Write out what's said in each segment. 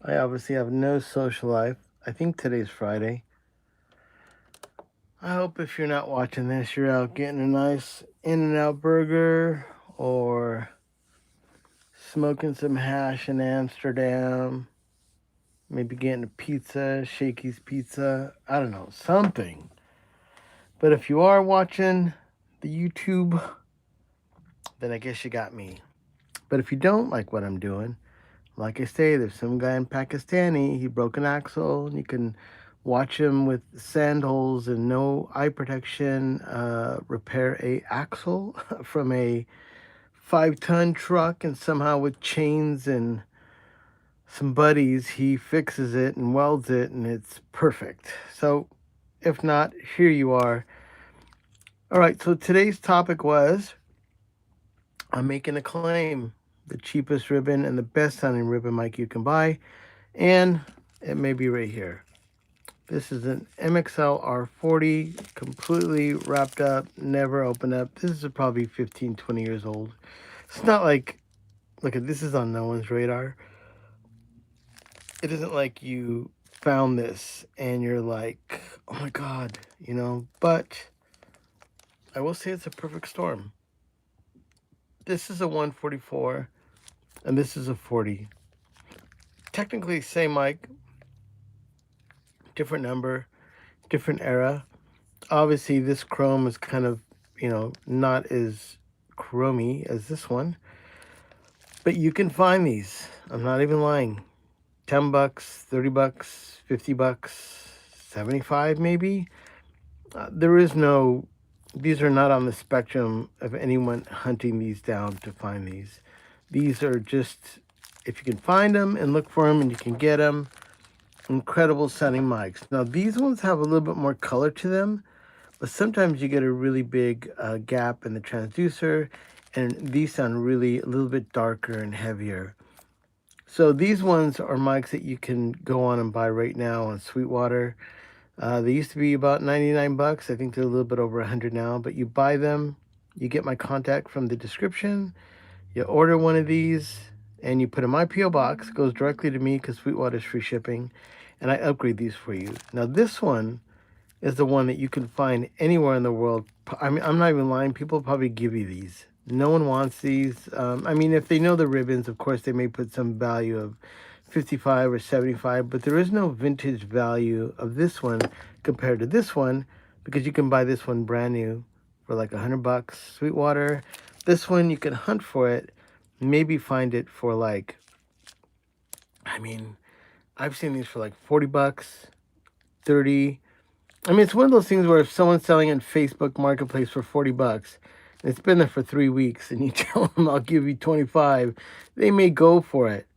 I obviously have no social life. I think today's Friday. I hope if you're not watching this, you're out getting a nice In-N-Out burger or smoking some hash in Amsterdam. Maybe getting a pizza, Shakey's Pizza. I don't know, something. But if you are watching the YouTube, then I guess you got me. But if you don't like what I'm doing, like I say, there's some guy in Pakistani, he broke an axle, and you can watch him with sandals and no eye protection repair a axle from a 5-ton truck, and somehow with chains and some buddies, he fixes it and welds it, and it's perfect. So, if not, here you are. All right, so today's topic was I'm making a claim, the cheapest ribbon and the best sounding ribbon mic you can buy, and it may be right here. This is an MXL R40, completely wrapped up, never opened up. This is probably 15, 20 years old. It's not like, look at this is on no one's radar. It isn't like you found this and you're like, oh my God, but I will say it's a perfect storm. This is a 144 and this is a 40. Technically, same mic, different number, different era. Obviously, this chrome is kind of, not as chromy as this one. But you can find these. I'm not even lying. $10, $30, $50, 75 maybe. There is no, these are not on the spectrum of anyone hunting these down to find these. These are just, if you can find them and look for them and you can get them, incredible sounding mics. Now, these ones have a little bit more color to them, but sometimes you get a really big gap in the transducer, and these sound really a little bit darker and heavier. So these ones are mics that you can go on and buy right now on Sweetwater. They used to be about 99 bucks. I think they're a little bit over 100 now, but you buy them, you get my contact from the description, you order one of these, and you put in my P.O. box. It goes directly to me because Sweetwater is free shipping, and I upgrade these for you. Now this one is the one that you can find anywhere in the world. I mean, I'm not even lying. People probably give you these. No one wants these. I mean, if they know the ribbons, of course, they may put some value of 55 or 75, but there is no vintage value of this one compared to this one because you can buy this one brand new for like 100 bucks. Sweetwater. This one, you can hunt for it, maybe find it for like, I mean, I've seen these for like 40 bucks, 30. I mean, it's one of those things where if someone's selling in Facebook Marketplace for 40 bucks, and it's been there for 3 weeks, and you tell them I'll give you 25, they may go for it.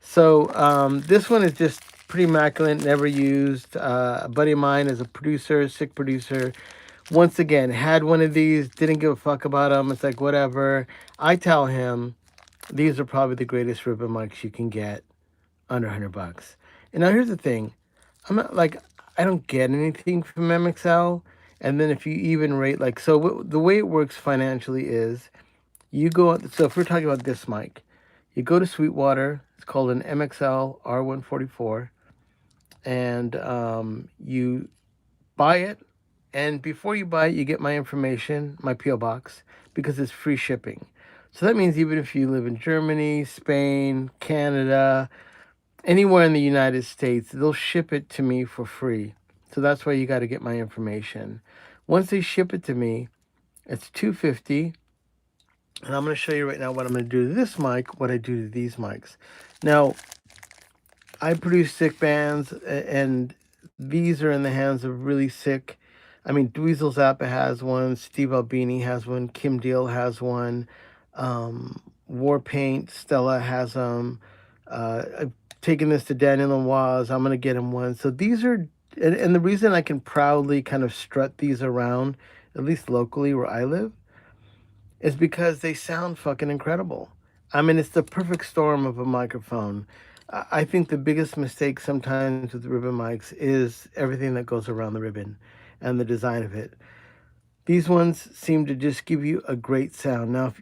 So this one is just pretty immaculate, never used. A buddy of mine is a producer, sick producer. Once again, had one of these, didn't give a fuck about them. It's like, whatever. I tell him, these are probably the greatest ribbon mics you can get under 100 bucks. And now here's the thing. I'm not like, I don't get anything from MXL. And then if you even rate, like, so the way it works financially is you go, so if we're talking about this mic, you go to Sweetwater, it's called an MXL R144, and you buy it. And before you buy it, you get my information, my P.O. box, because it's free shipping. So that means even if you live in Germany, Spain, Canada, anywhere in the United States, they'll ship it to me for free. So that's why you got to get my information. Once they ship it to me, it's $250. And I'm going to show you right now what I'm going to do to this mic, what I do to these mics. Now, I produce sick bands, and these are in the hands of really sick. I mean, Dweezil Zappa has one, Steve Albini has one, Kim Deal has one, Warpaint, Stella has them. I've taken this to Daniel Lanois. I'm going to get him one. So these are, and the reason I can proudly kind of strut these around, at least locally where I live, is because they sound fucking incredible. I mean, it's the perfect storm of a microphone. I think the biggest mistake sometimes with ribbon mics is everything that goes around the ribbon and the design of it. These ones seem to just give you a great sound. Now,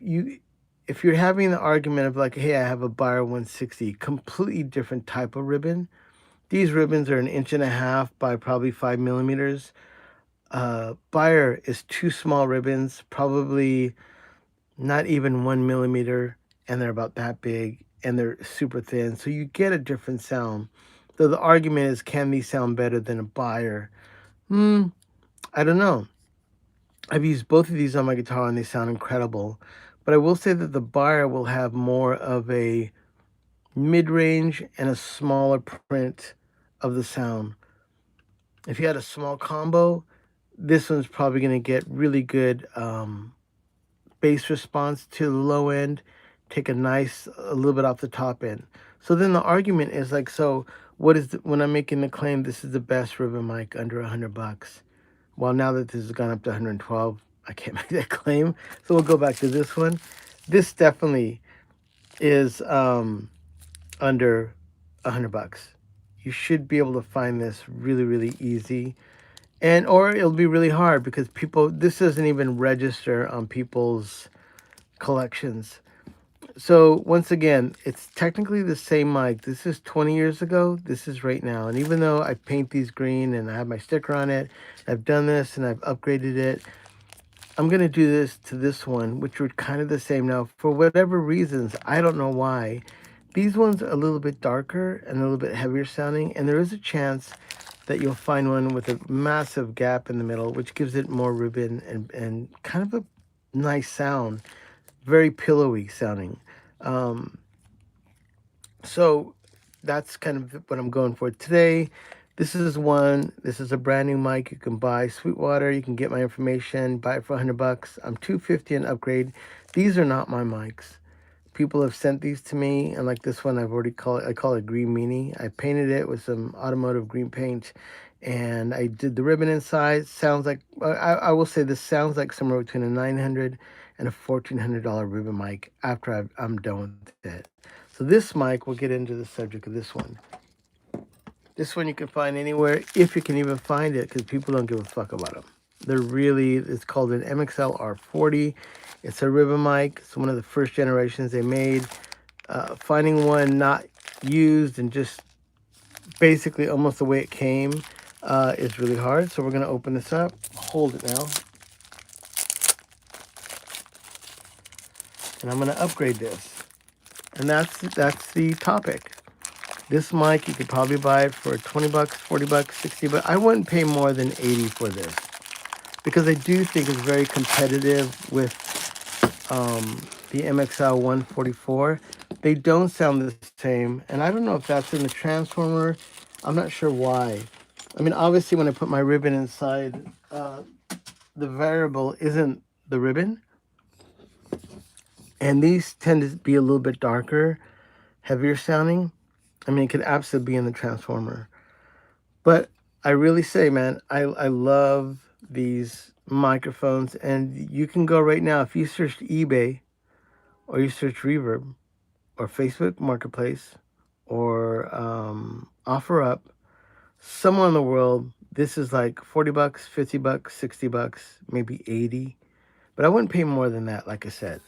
if you're having the argument of like, hey, I have a Buyer 160, completely different type of ribbon. These ribbons are 1.5 inches by probably 5 millimeters. Buyer is two small ribbons, probably not even 1 millimeter, and they're about that big, and they're super thin. So you get a different sound. Though the argument is, can these sound better than a Buyer? I don't know. I've used both of these on my guitar and they sound incredible. But I will say that the Buyer will have more of a mid-range and a smaller print of the sound. If you had a small combo, this one's probably going to get really good bass response to the low end, take a little bit off the top end. So then the argument is like, so when I'm making the claim this is the best ribbon mic under $100? Well, now that this has gone up to 112, I can't make that claim. So we'll go back to this one. This definitely is under $100. You should be able to find this really, really easy. Or it'll be really hard because this doesn't even register on people's collections. So once again, it's technically the same mic. This is 20 years ago. This is right now. And even though I paint these green and I have my sticker on it, I've done this and I've upgraded it, I'm going to do this to this one, which are kind of the same. Now, for whatever reasons, I don't know why, these ones are a little bit darker and a little bit heavier sounding. And there is a chance that you'll find one with a massive gap in the middle, which gives it more ribbon and kind of a nice sound. Very pillowy sounding. So that's kind of what I'm going for today. This is a brand new mic you can buy. Sweetwater, you can get my information, buy it for $100. I'm $250 and upgrade. These are not my mics. People have sent these to me, and like this one, I call it Green Meanie. I painted it with some automotive green paint, and I did the ribbon inside. Sounds like, I will say this sounds like somewhere between a $900 and a $1,400 ribbon mic after I'm done with it. So this mic, we'll get into the subject of this one. This one you can find anywhere, if you can even find it, because people don't give a fuck about them. It's called an MXL R40. It's a ribbon mic. It's one of the first generations they made. Finding one not used and just basically almost the way it came is really hard. So we're going to open this up. Hold it now. And I'm going to upgrade this. And that's the topic. This mic, you could probably buy it for $20, $40, $60. I wouldn't pay more than $80 for this, because I do think it's very competitive with the MXL 144. They don't sound the same, and I don't know if that's in the transformer. I'm not sure why. I mean, obviously, when I put my ribbon inside, the variable isn't the ribbon, and these tend to be a little bit darker, heavier sounding. I mean, it could absolutely be in the transformer. But I really say, man, I love these microphones. And you can go right now, if you search eBay or you search Reverb or Facebook Marketplace or OfferUp, somewhere in the world, this is like $40, $50, $60, maybe 80. But I wouldn't pay more than that, like I said.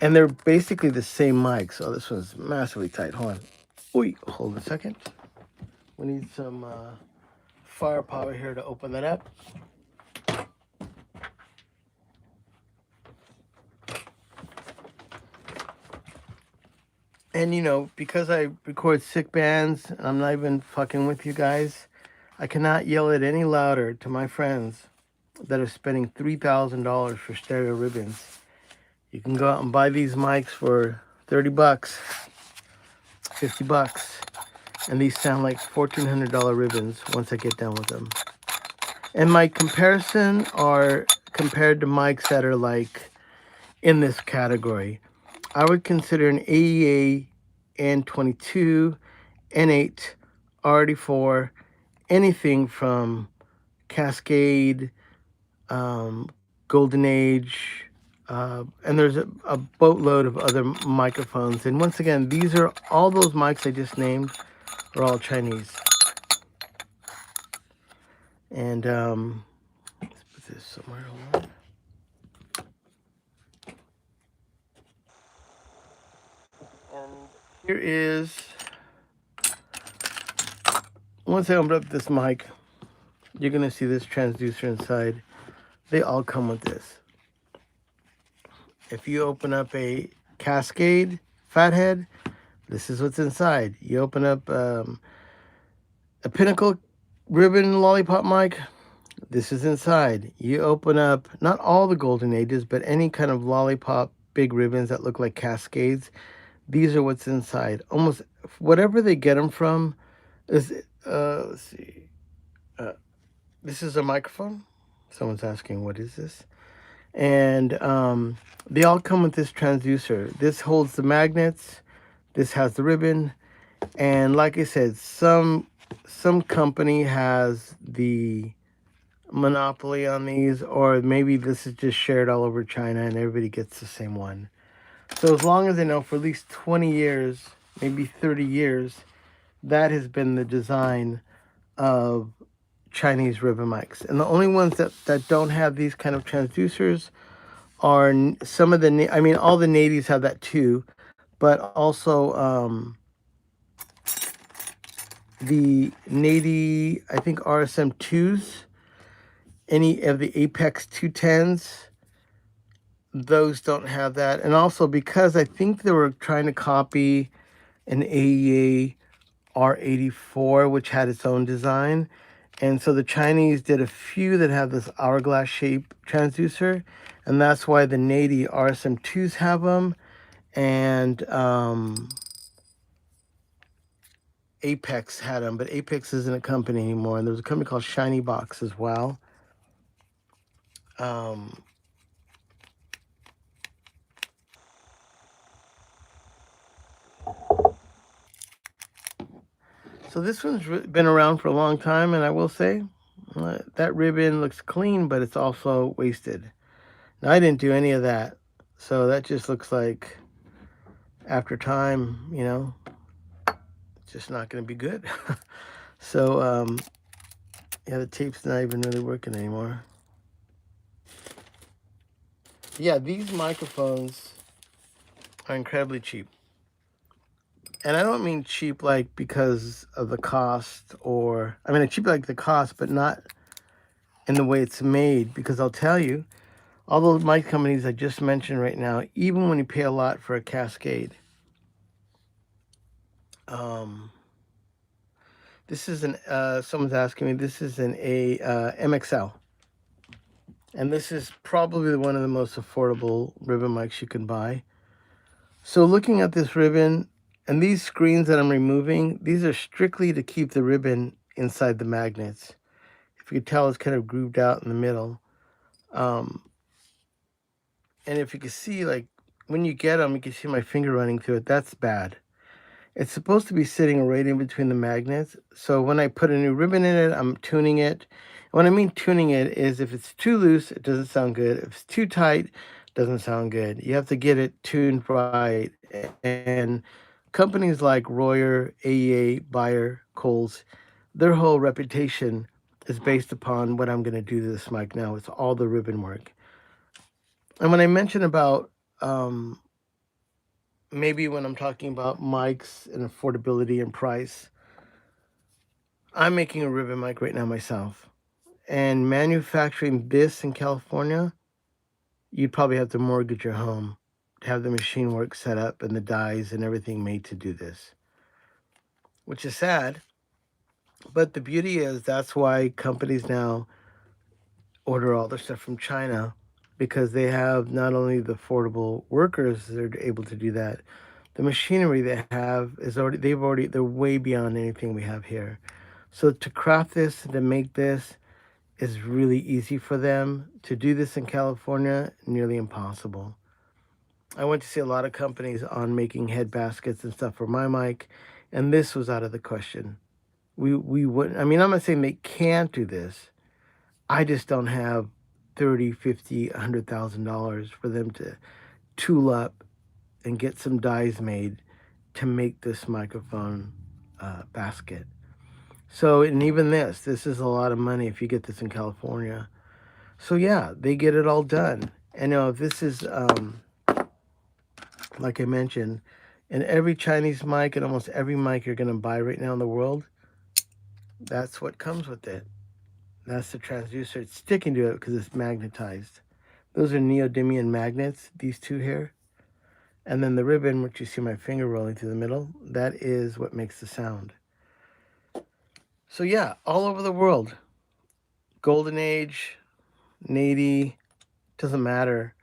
And they're basically the same mic. So this one's massively tight. Hold on. Wait, hold a second. We need some firepower here to open that up. And you know, because I record sick bands and I'm not even fucking with you guys, I cannot yell it any louder to my friends that are spending $3,000 for stereo ribbons. You can go out and buy these mics for $30, $50, and these sound like $1,400 ribbons once I get done with them. And my comparison are compared to mics that are like in this category. I would consider an AEA N22, N8, R84, anything from Cascade, Golden Age, and there's a boatload of other microphones. And once again, these are all those mics I just named are all Chinese. And let's put this somewhere. Hold on. Here is, once I open up this mic, you're going to see this transducer inside. They all come with this. If you open up a Cascade Fathead, this is what's inside. You open up a Pinnacle Ribbon Lollipop mic, this is inside. You open up, not all the Golden Ages, but any kind of lollipop big ribbons that look like Cascades, these are what's inside. Almost whatever they get them from is, let's see. This is a microphone. Someone's asking, what is this? And they all come with this transducer. This holds the magnets. This has the ribbon. And like I said, some company has the monopoly on these, or maybe this is just shared all over China and everybody gets the same one. So as long as I know, for at least 20 years, maybe 30 years, that has been the design of Chinese ribbon mics. And the only ones that don't have these kind of transducers are some of the, I mean, all the natives have that too, but also the Nady, I think RSM2s, any of the Apex 210s, those don't have that. And also because I think they were trying to copy an AEA R84, which had its own design. And so the Chinese did a few that have this hourglass shape transducer. And that's why the Nady RSM2s have them. And Apex had them. But Apex isn't a company anymore. And there was a company called Shiny Box as well. So this one's been around for a long time, and I will say that ribbon looks clean, but it's also wasted. Now, I didn't do any of that, so that just looks like after time, you know, it's just not going to be good. So, yeah, the tape's not even really working anymore. Yeah, these microphones are incredibly cheap. And I don't mean cheap like because of the cost, or I mean cheap like the cost, but not in the way it's made. Because I'll tell you, all those mic companies I just mentioned right now, even when you pay a lot for a Cascade, this is an someone's asking me, this is an MXL, and this is probably one of the most affordable ribbon mics you can buy. So looking at this ribbon, and these screens that I'm removing, these are strictly to keep the ribbon inside the magnets. If you can tell, it's kind of grooved out in the middle. And if you can see, like, when you get them, you can see my finger running through it. That's bad. It's supposed to be sitting right in between the magnets. So when I put a new ribbon in it, I'm tuning it. When I mean tuning it is if it's too loose, it doesn't sound good. If it's too tight, it doesn't sound good. You have to get it tuned right. And companies like Royer, AEA, Bayer, Coles, their whole reputation is based upon what I'm going to do to this mic now. It's all the ribbon work. And when I mention about maybe when I'm talking about mics and affordability and price, I'm making a ribbon mic right now myself. And manufacturing this in California, you'd probably have to mortgage your home to have the machine work set up and the dies and everything made to do this, which is sad. But the beauty is that's why companies now order all their stuff from China, because they have not only the affordable workers that are able to do that, the machinery they have is they're way beyond anything we have here. So to craft this, to make this, is really easy for them. To do this in California, nearly impossible. I went to see a lot of companies on making head baskets and stuff for my mic, and this was out of the question. We wouldn't, I mean, I'm not saying they can't do this. I just don't have $30, $50, $100,000 for them to tool up and get some dies made to make this microphone basket. So, and even this is a lot of money if you get this in California. So yeah, they get it all done. And if this is, like I mentioned, And every Chinese mic and almost every mic you're going to buy right now in the world, that's what comes with it. That's the transducer. It's sticking to it because it's magnetized. Those are neodymium magnets, these two here. And then the ribbon, which you see my finger rolling through the middle, that is what makes the sound. So yeah, all over the world, Golden Age, Nady, doesn't matter.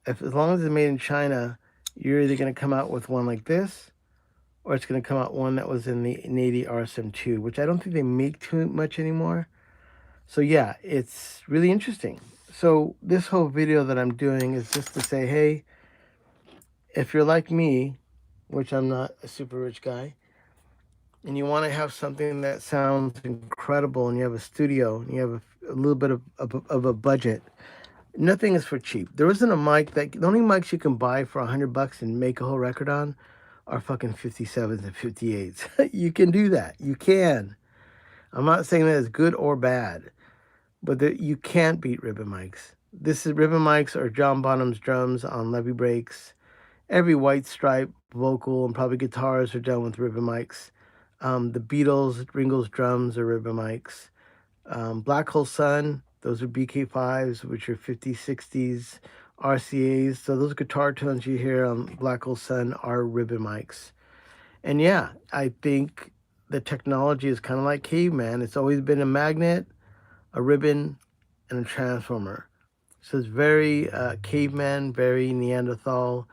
As long as it's made in China, you're either going to come out with one like this, or it's going to come out one that was in the Nady RSM2, which I don't think they make too much anymore. So yeah, it's really interesting. So this whole video that I'm doing is just to say, hey, if you're like me, which I'm not a super rich guy, and you want to have something that sounds incredible, and you have a studio, and you have a little bit of a budget, nothing is for cheap. There isn't a mic that, the only mics you can buy for $100 and make a whole record on are fucking 57s and 58s. You can do that. You can. I'm not saying that it's good or bad, but you can't beat ribbon mics. This is ribbon mics or John Bonham's drums on Levy Breaks. Every White Stripe vocal and probably guitars are done with ribbon mics. The Beatles, Ringo's drums are ribbon mics. Black Hole Sun, those are BK5s, which are 50s, 60s, RCAs. So those guitar tones you hear on Black Hole Sun are ribbon mics. And yeah, I think the technology is kind of like caveman. It's always been a magnet, a ribbon, and a transformer. So it's very caveman, very Neanderthal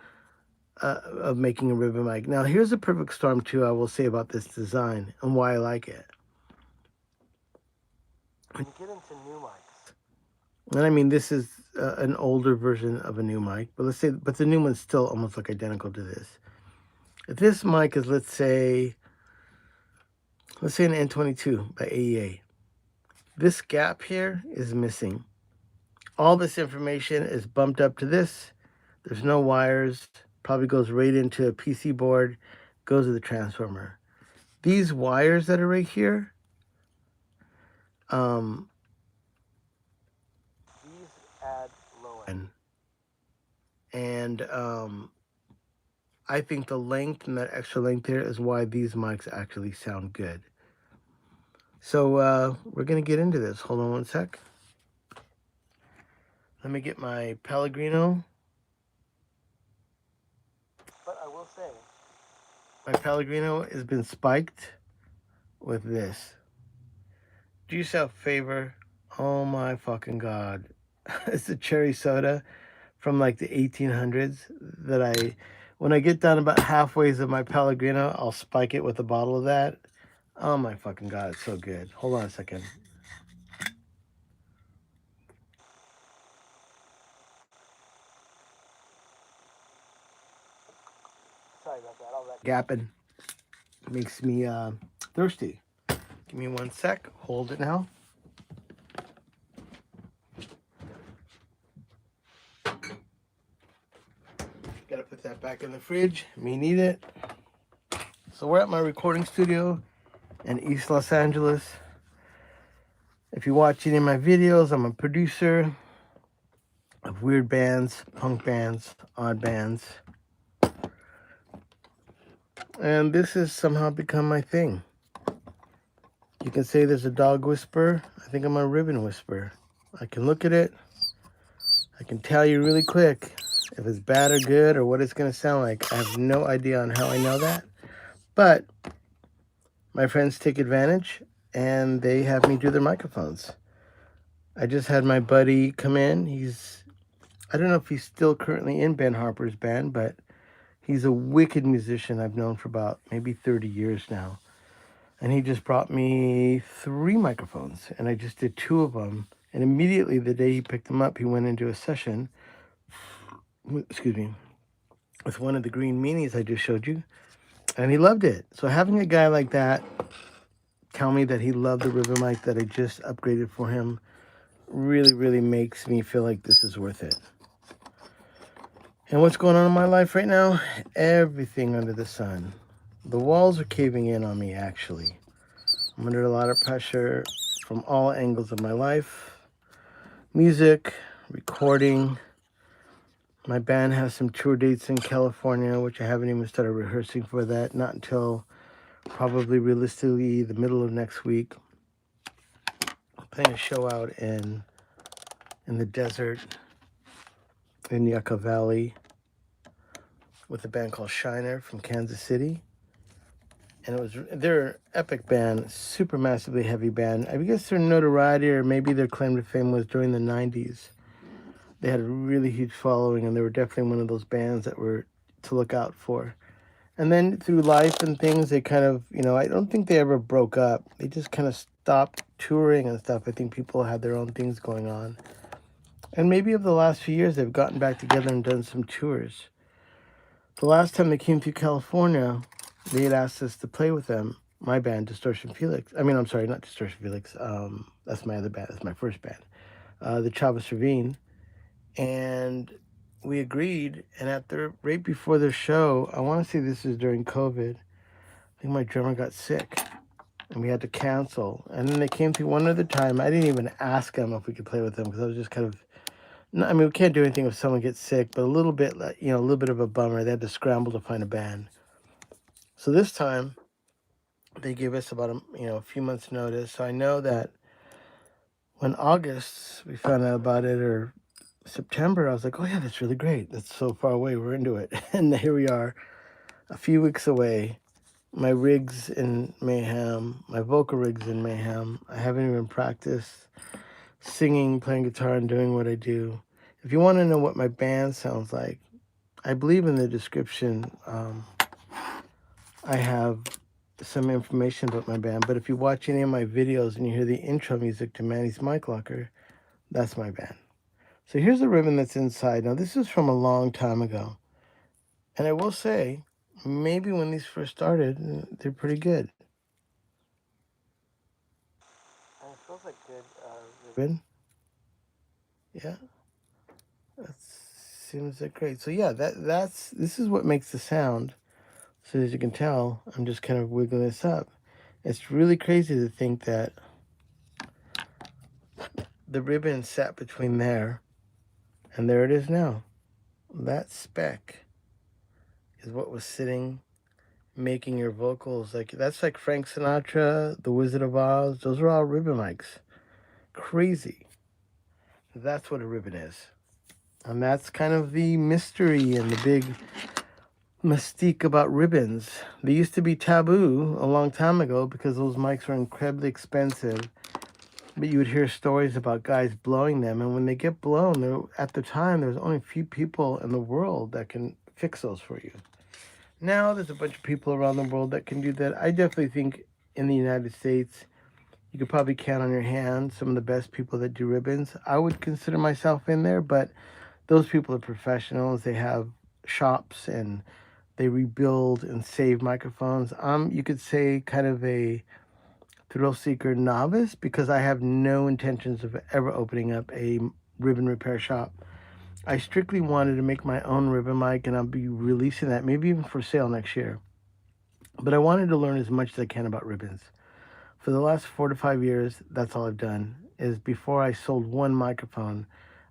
of making a ribbon mic. Now here's a perfect storm too, I will say about this design and why I like it. When you get into new mics, and I mean this is an older version of a new mic, but but the new one's still almost like identical to this. If this mic is, let's say an N22 by AEA, this gap here is missing. All this information is bumped up to this. There's no wires. Probably goes right into a PC board, goes to the transformer. These wires that are right here, these add low end. And I think the length and that extra length there is why these mics actually sound good. So we're going to get into this. Hold on one sec. Let me get my Pellegrino. But I will say, my Pellegrino has been spiked with this. Do yourself a favor. Oh my fucking God. It's a cherry soda from like the 1800s that when I get done about halfway of my Pellegrino, I'll spike it with a bottle of that. Oh my fucking God, it's so good. Hold on a second. Sorry about that. All that gapping makes me thirsty. Give me one sec. Hold it now. Gotta put that back in the fridge. Me need it. So we're at my recording studio in East Los Angeles. If you watch any of my videos, I'm a producer of weird bands, punk bands, odd bands. And this has somehow become my thing. You can say there's a dog whisperer. I think I'm a ribbon whisperer. I can look at it. I can tell you really quick if it's bad or good or what it's going to sound like. I have no idea on how I know that. But my friends take advantage and they have me do their microphones. I just had my buddy come in. I don't know if he's still currently in Ben Harper's band, but he's a wicked musician I've known for about maybe 30 years now. And he just brought me 3 microphones, and I just did 2 of them. And immediately the day he picked them up, he went into a session, excuse me, with one of the green meanies I just showed you, and he loved it. So having a guy like that tell me that he loved the ribbon mic that I just upgraded for him really, really makes me feel like this is worth it. And what's going on in my life right now? Everything under the sun. The walls are caving in on me, actually. I'm under a lot of pressure from all angles of my life. Music, recording, My band has some tour dates in California, which I haven't even started rehearsing for that. Not until probably realistically the middle of next week. I'm playing a show out in the desert in Yucca Valley with a band called Shiner from Kansas City. And they're an epic band, super massively heavy band. I guess their notoriety or maybe their claim to fame was during the 90s. They had a really huge following, and they were definitely one of those bands that were to look out for. And then through life and things, they kind of, I don't think they ever broke up. They just kind of stopped touring and stuff. I think people had their own things going on. And maybe over the last few years, they've gotten back together and done some tours. The last time they came to California, they had asked us to play with them. My band, Distortionfelix. I mean, I'm sorry, not Distortionfelix. That's my other band. That's my first band, the Chavez Ravine. And we agreed. And right before the show, I want to say this is during COVID. I think my drummer got sick, and we had to cancel. And then they came through one other time. I didn't even ask them if we could play with them because I was just kind of. I mean, we can't do anything if someone gets sick, but a little bit, a little bit of a bummer. They had to scramble to find a band. So this time, they gave us about a few months' notice. So I know that when August we found out about it, or September, I was like, oh yeah, that's really great. That's so far away. We're into it, and here we are, a few weeks away. My rig's in mayhem. My vocal rig's in mayhem. I haven't even practiced singing, playing guitar, and doing what I do. If you want to know what my band sounds like, I believe in the description I have some information about my band. But if you watch any of my videos and you hear the intro music to Manny's Mic Locker, that's my band. So here's the ribbon that's inside. Now this is from a long time ago. And I will say, maybe when these first started, they're pretty good. And it feels like good ribbon. Yeah, that seems like great. So yeah, this is what makes the sound. So as you can tell, I'm just kind of wiggling this up. It's really crazy to think that the ribbon sat between there, and there it is now. That speck is what was sitting, making your vocals like that's like Frank Sinatra, The Wizard of Oz. Those are all ribbon mics. Crazy. That's what a ribbon is. And that's kind of the mystery and the big mystique about ribbons. They used to be taboo a long time ago because those mics were incredibly expensive. But you would hear stories about guys blowing them, and when they get blown, at the time, there's only a few people in the world that can fix those for you. Now, there's a bunch of people around the world that can do that. I definitely think in the United States, you could probably count on your hand some of the best people that do ribbons. I would consider myself in there, but those people are professionals. They have shops, and they rebuild and save microphones. You could say kind of a thrill seeker novice because I have no intentions of ever opening up a ribbon repair shop. I strictly wanted to make my own ribbon mic, and I'll be releasing that maybe even for sale next year. But I wanted to learn as much as I can about ribbons. For the last 4 to 5 years, that's all I've done. Is before I sold one microphone,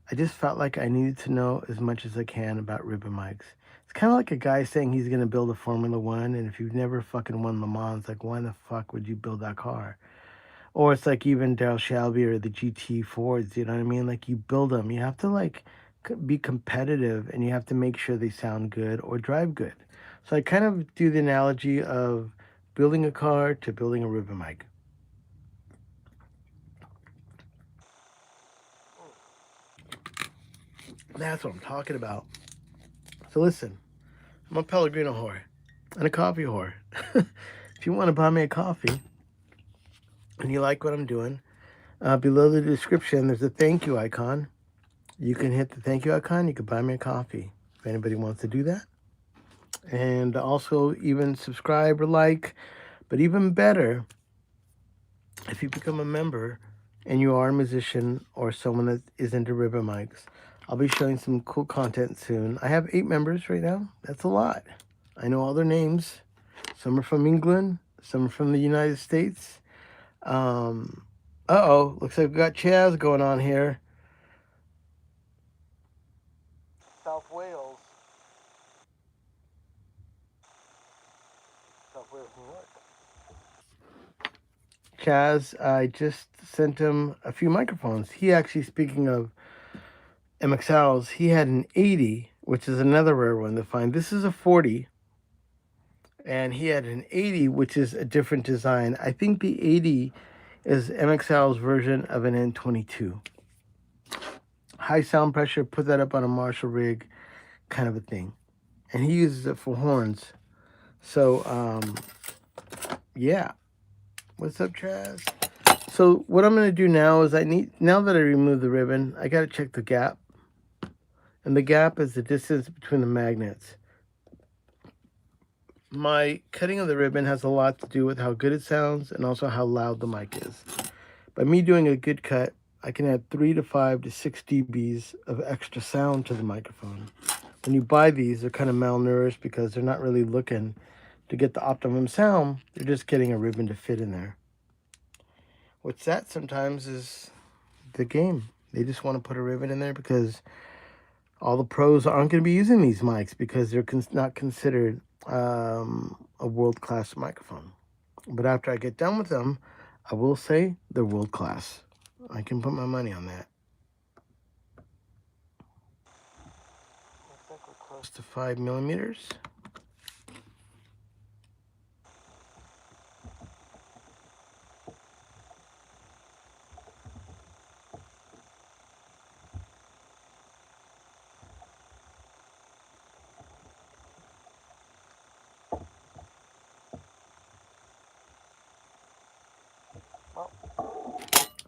I just felt like I needed to know as much as I can about ribbon mics. It's kind of like a guy saying he's going to build a Formula One, and if you've never fucking won Le Mans, like, why the fuck would you build that car? Or it's like even Daryl Shelby or the GT Fords, you know what I mean? Like, you build them. You have to, like, be competitive, and you have to make sure they sound good or drive good. So I kind of do the analogy of building a car to building a ribbon mic. That's what I'm talking about. So listen, I'm a Pellegrino whore and a coffee whore. If you want to buy me a coffee and you like what I'm doing, below the description, there's a thank you icon. You can hit the thank you icon. You can buy me a coffee if anybody wants to do that. And also even subscribe or like. But even better, if you become a member and you are a musician or someone that is into ribbon mics, I'll be showing some cool content soon. I have 8 members right now. That's a lot. I know all their names. Some are from England. Some are from the United States. Uh-oh. Looks like we've got Chaz going on here. Southway. Chaz, I just sent him a few microphones. He actually, speaking of MXLs, he had an 80, which is another rare one to find. This is a 40, and he had an 80, which is a different design. I think the 80 is MXL's version of an N22. High sound pressure, put that up on a Marshall rig, kind of a thing. And he uses it for horns. So, yeah. What's up, Chaz? So what I'm going to do now is now that I remove the ribbon, I got to check the gap. And the gap is the distance between the magnets. My cutting of the ribbon has a lot to do with how good it sounds and also how loud the mic is. By me doing a good cut, I can add 3 to 5 to 6 dBs of extra sound to the microphone. When you buy these, they're kind of malnourished because they're not really looking to get the optimum sound. They're just getting a ribbon to fit in there. What's that sometimes is the game. They just want to put a ribbon in there because all the pros aren't going to be using these mics because they're not considered a world-class microphone. But after I get done with them, I will say they're world-class. I can put my money on that. Looks like we're close to 5 millimeters.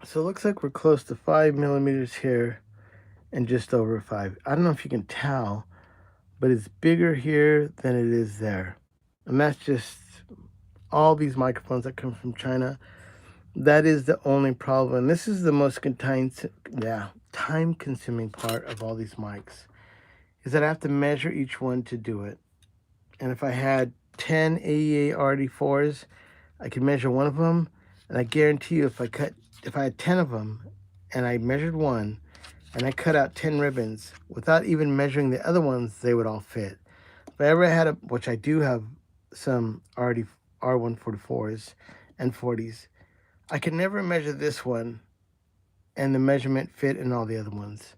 So it looks like we're close to 5 millimeters here and just over 5. I don't know if you can tell, but it's bigger here than it is there. And that's just all these microphones that come from China. That is the only problem. And this is the most time-consuming part of all these mics, is that I have to measure each one to do it. And if I had 10 AEA RD4s, I could measure one of them, and I guarantee you if I had 10 of them and I measured one and I cut out 10 ribbons without even measuring the other ones, they would all fit. If I ever had which I do have some R144s and 40s, I could never measure this one and the measurement fit in all the other ones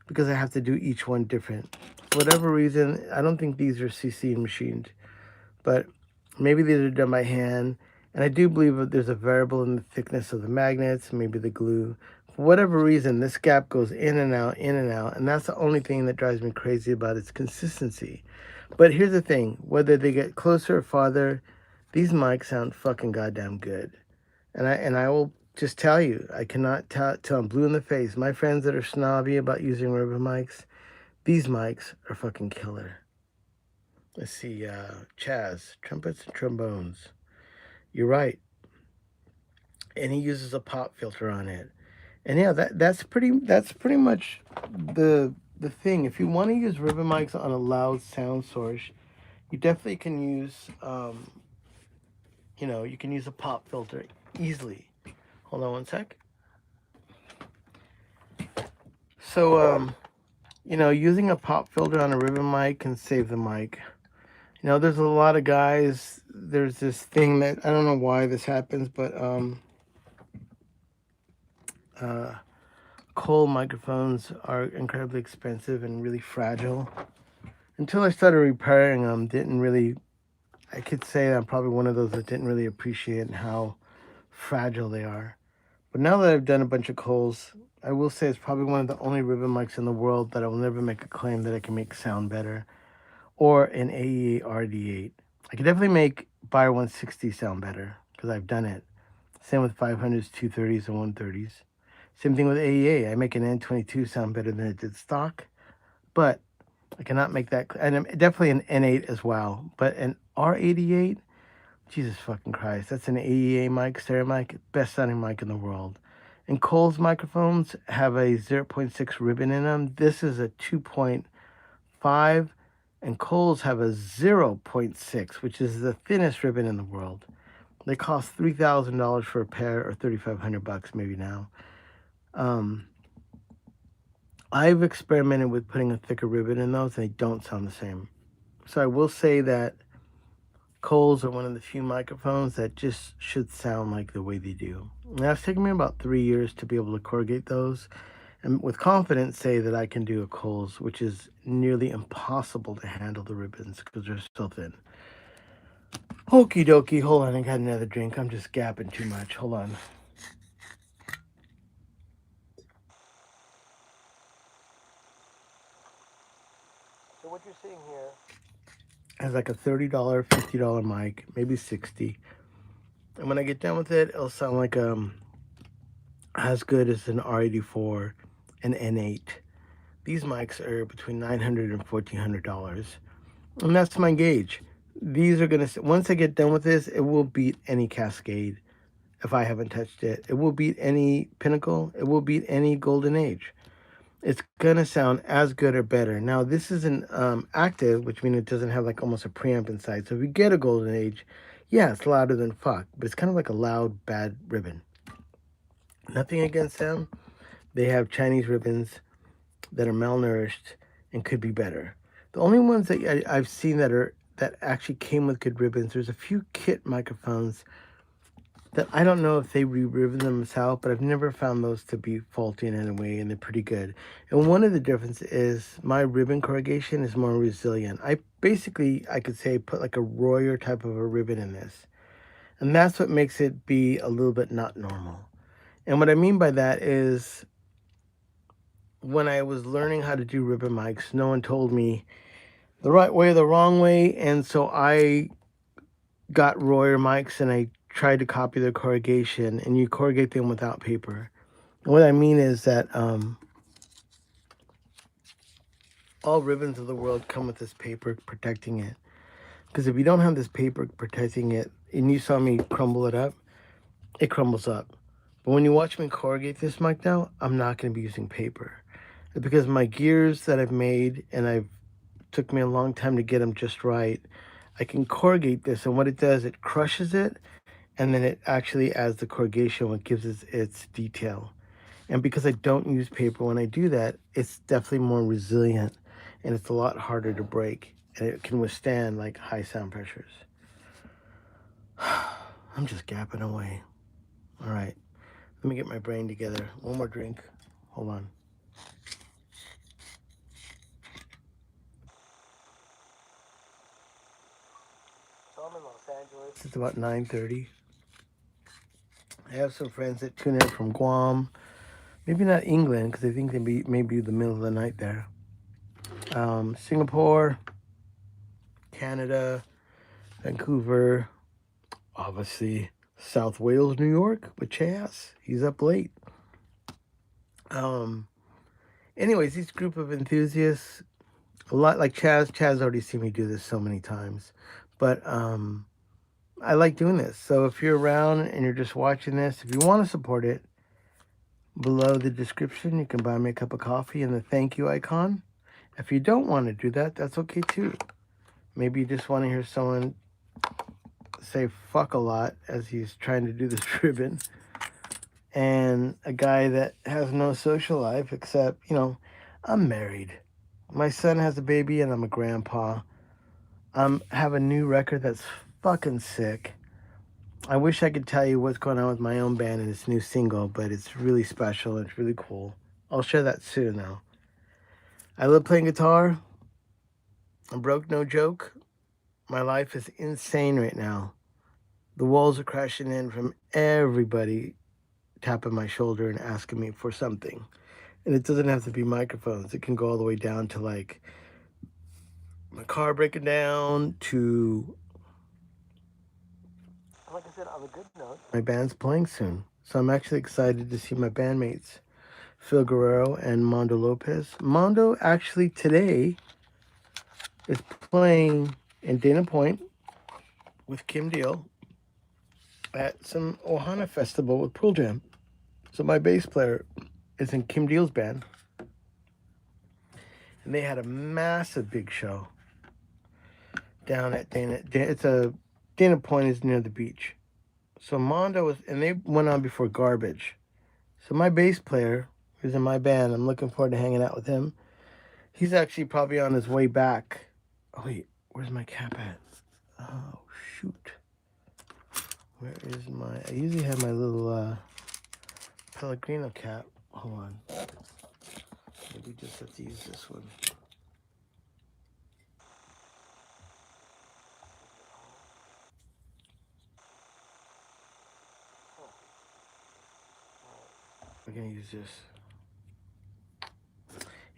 because I have to do each one different. For whatever reason, I don't think these are CC machined, but maybe these are done by hand. And I do believe that there's a variable in the thickness of the magnets, maybe the glue. For whatever reason, this gap goes in and out, and that's the only thing that drives me crazy about its consistency. But here's the thing, whether they get closer or farther, these mics sound fucking goddamn good. And I will just tell you, I cannot tell I'm blue in the face. My friends that are snobby about using ribbon mics, these mics are fucking killer. Let's see, Chaz, trumpets and trombones. You're right. And he uses a pop filter on it. And yeah, that's pretty much the thing. If you want to use ribbon mics on a loud sound source, you definitely can use you can use a pop filter easily. Hold on one sec. So using a pop filter on a ribbon mic can save the mic. There's a lot of guys, there's this thing that, I don't know why this happens, but Cole microphones are incredibly expensive and really fragile. Until I started repairing them, I could say I'm probably one of those that didn't really appreciate how fragile they are. But now that I've done a bunch of Coles, I will say it's probably one of the only ribbon mics in the world that I will never make a claim that I can make sound better. Or an AEA RD8. I could definitely make Buyer 160 sound better because I've done it. Same with 500s, 230s, and 130s. Same thing with AEA. I make an N22 sound better than it did stock, but I cannot make that. And definitely an N8 as well. But an R88, Jesus fucking Christ, that's an AEA mic, stereo mic, best sounding mic in the world. And Cole's microphones have a 0.6 ribbon in them. This is a 2.5. And Coles have a 0.6, which is the thinnest ribbon in the world. They cost $3,000 for a pair, or $3,500 maybe now. I've experimented with putting a thicker ribbon in those, and they don't sound the same. So I will say that Coles are one of the few microphones that just should sound like the way they do. Now, it's taken me about 3 years to be able to corrugate those, and with confidence say that I can do a Coles, which is nearly impossible to handle the ribbons because they're so thin. Okie dokie, hold on, I got another drink. I'm just gapping too much. Hold on. So what you're seeing here is like a $30, $50 mic, maybe 60. And when I get done with it, it'll sound like as good as an R84, an N8. These mics are between $900 and $1,400, and that's my gauge. These are gonna, once I get done with this, it will beat any Cascade if I haven't touched it. It will beat any Pinnacle. It will beat any Golden Age. It's gonna sound as good or better. Now this is an active, which means it doesn't have like almost a preamp inside. So if you get a Golden Age, yeah, it's louder than fuck, but it's kind of like a loud, bad ribbon. Nothing against them. They have Chinese ribbons that are malnourished and could be better. The only ones that I've seen that actually came with good ribbons, there's a few kit microphones that I don't know if they re-ribbon themselves, but I've never found those to be faulty in any way, and they're pretty good. And one of the differences is my ribbon corrugation is more resilient. I could say, put like a Royer type of a ribbon in this. And that's what makes it be a little bit not normal. And what I mean by that is when I was learning how to do ribbon mics, no one told me the right way or the wrong way. And so I got Royer mics and I tried to copy their corrugation, and you corrugate them without paper. And what I mean is that all ribbons of the world come with this paper protecting it. Because if you don't have this paper protecting it, and you saw me crumble it up, it crumbles up. But when you watch me corrugate this mic now, I'm not going to be using paper. Because my gears that I've made, and I've took me a long time to get them just right, I can corrugate this, and what it does, it crushes it, and then it actually adds the corrugation, what gives it its detail. And because I don't use paper when I do that, it's definitely more resilient, and it's a lot harder to break, and it can withstand like high sound pressures. I'm just gapping away. All right, let me get my brain together. One more drink. Hold on. So I'm in Los Angeles. It's about 9:30. I have some friends that tune in from Guam. Maybe not England, because I think they may be the middle of the night there. Singapore, Canada, Vancouver, obviously South Wales, New York with Chaz. He's up late. Anyways, this group of enthusiasts, a lot like Chaz. Chaz already seen me do this so many times, but I like doing this. So if you're around and you're just watching this, if you want to support it, below the description, you can buy me a cup of coffee and the thank you icon. If you don't want to do that, that's okay too. Maybe you just want to hear someone say fuck a lot as he's trying to do this ribbon. And a guy that has no social life except, I'm married. My son has a baby and I'm a grandpa. I have a new record that's fucking sick. I wish I could tell you what's going on with my own band and this new single, but it's really special and it's really cool. I'll share that soon though. I love playing guitar. I'm broke, no joke. My life is insane right now. The walls are crashing in from everybody tapping my shoulder and asking me for something. And it doesn't have to be microphones. It can go all the way down to like my car breaking down to, like I said, on a good note, my band's playing soon. So I'm actually excited to see my bandmates, Phil Guerrero and Mondo Lopez. Mondo actually today is playing in Dana Point with Kim Deal at some Ohana Festival with Pearl Jam. So my bass player is in Kim Deal's band. And they had a massive big show down at Dana. Dana Point is near the beach. So Mondo was, and they went on before Garbage. So my bass player, who's in my band, I'm looking forward to hanging out with him. He's actually probably on his way back. Oh wait, where's my cap at? Oh shoot. Where is my... I usually have my little Pellegrino cap. Hold on. Maybe just have to use this one. We're gonna use this.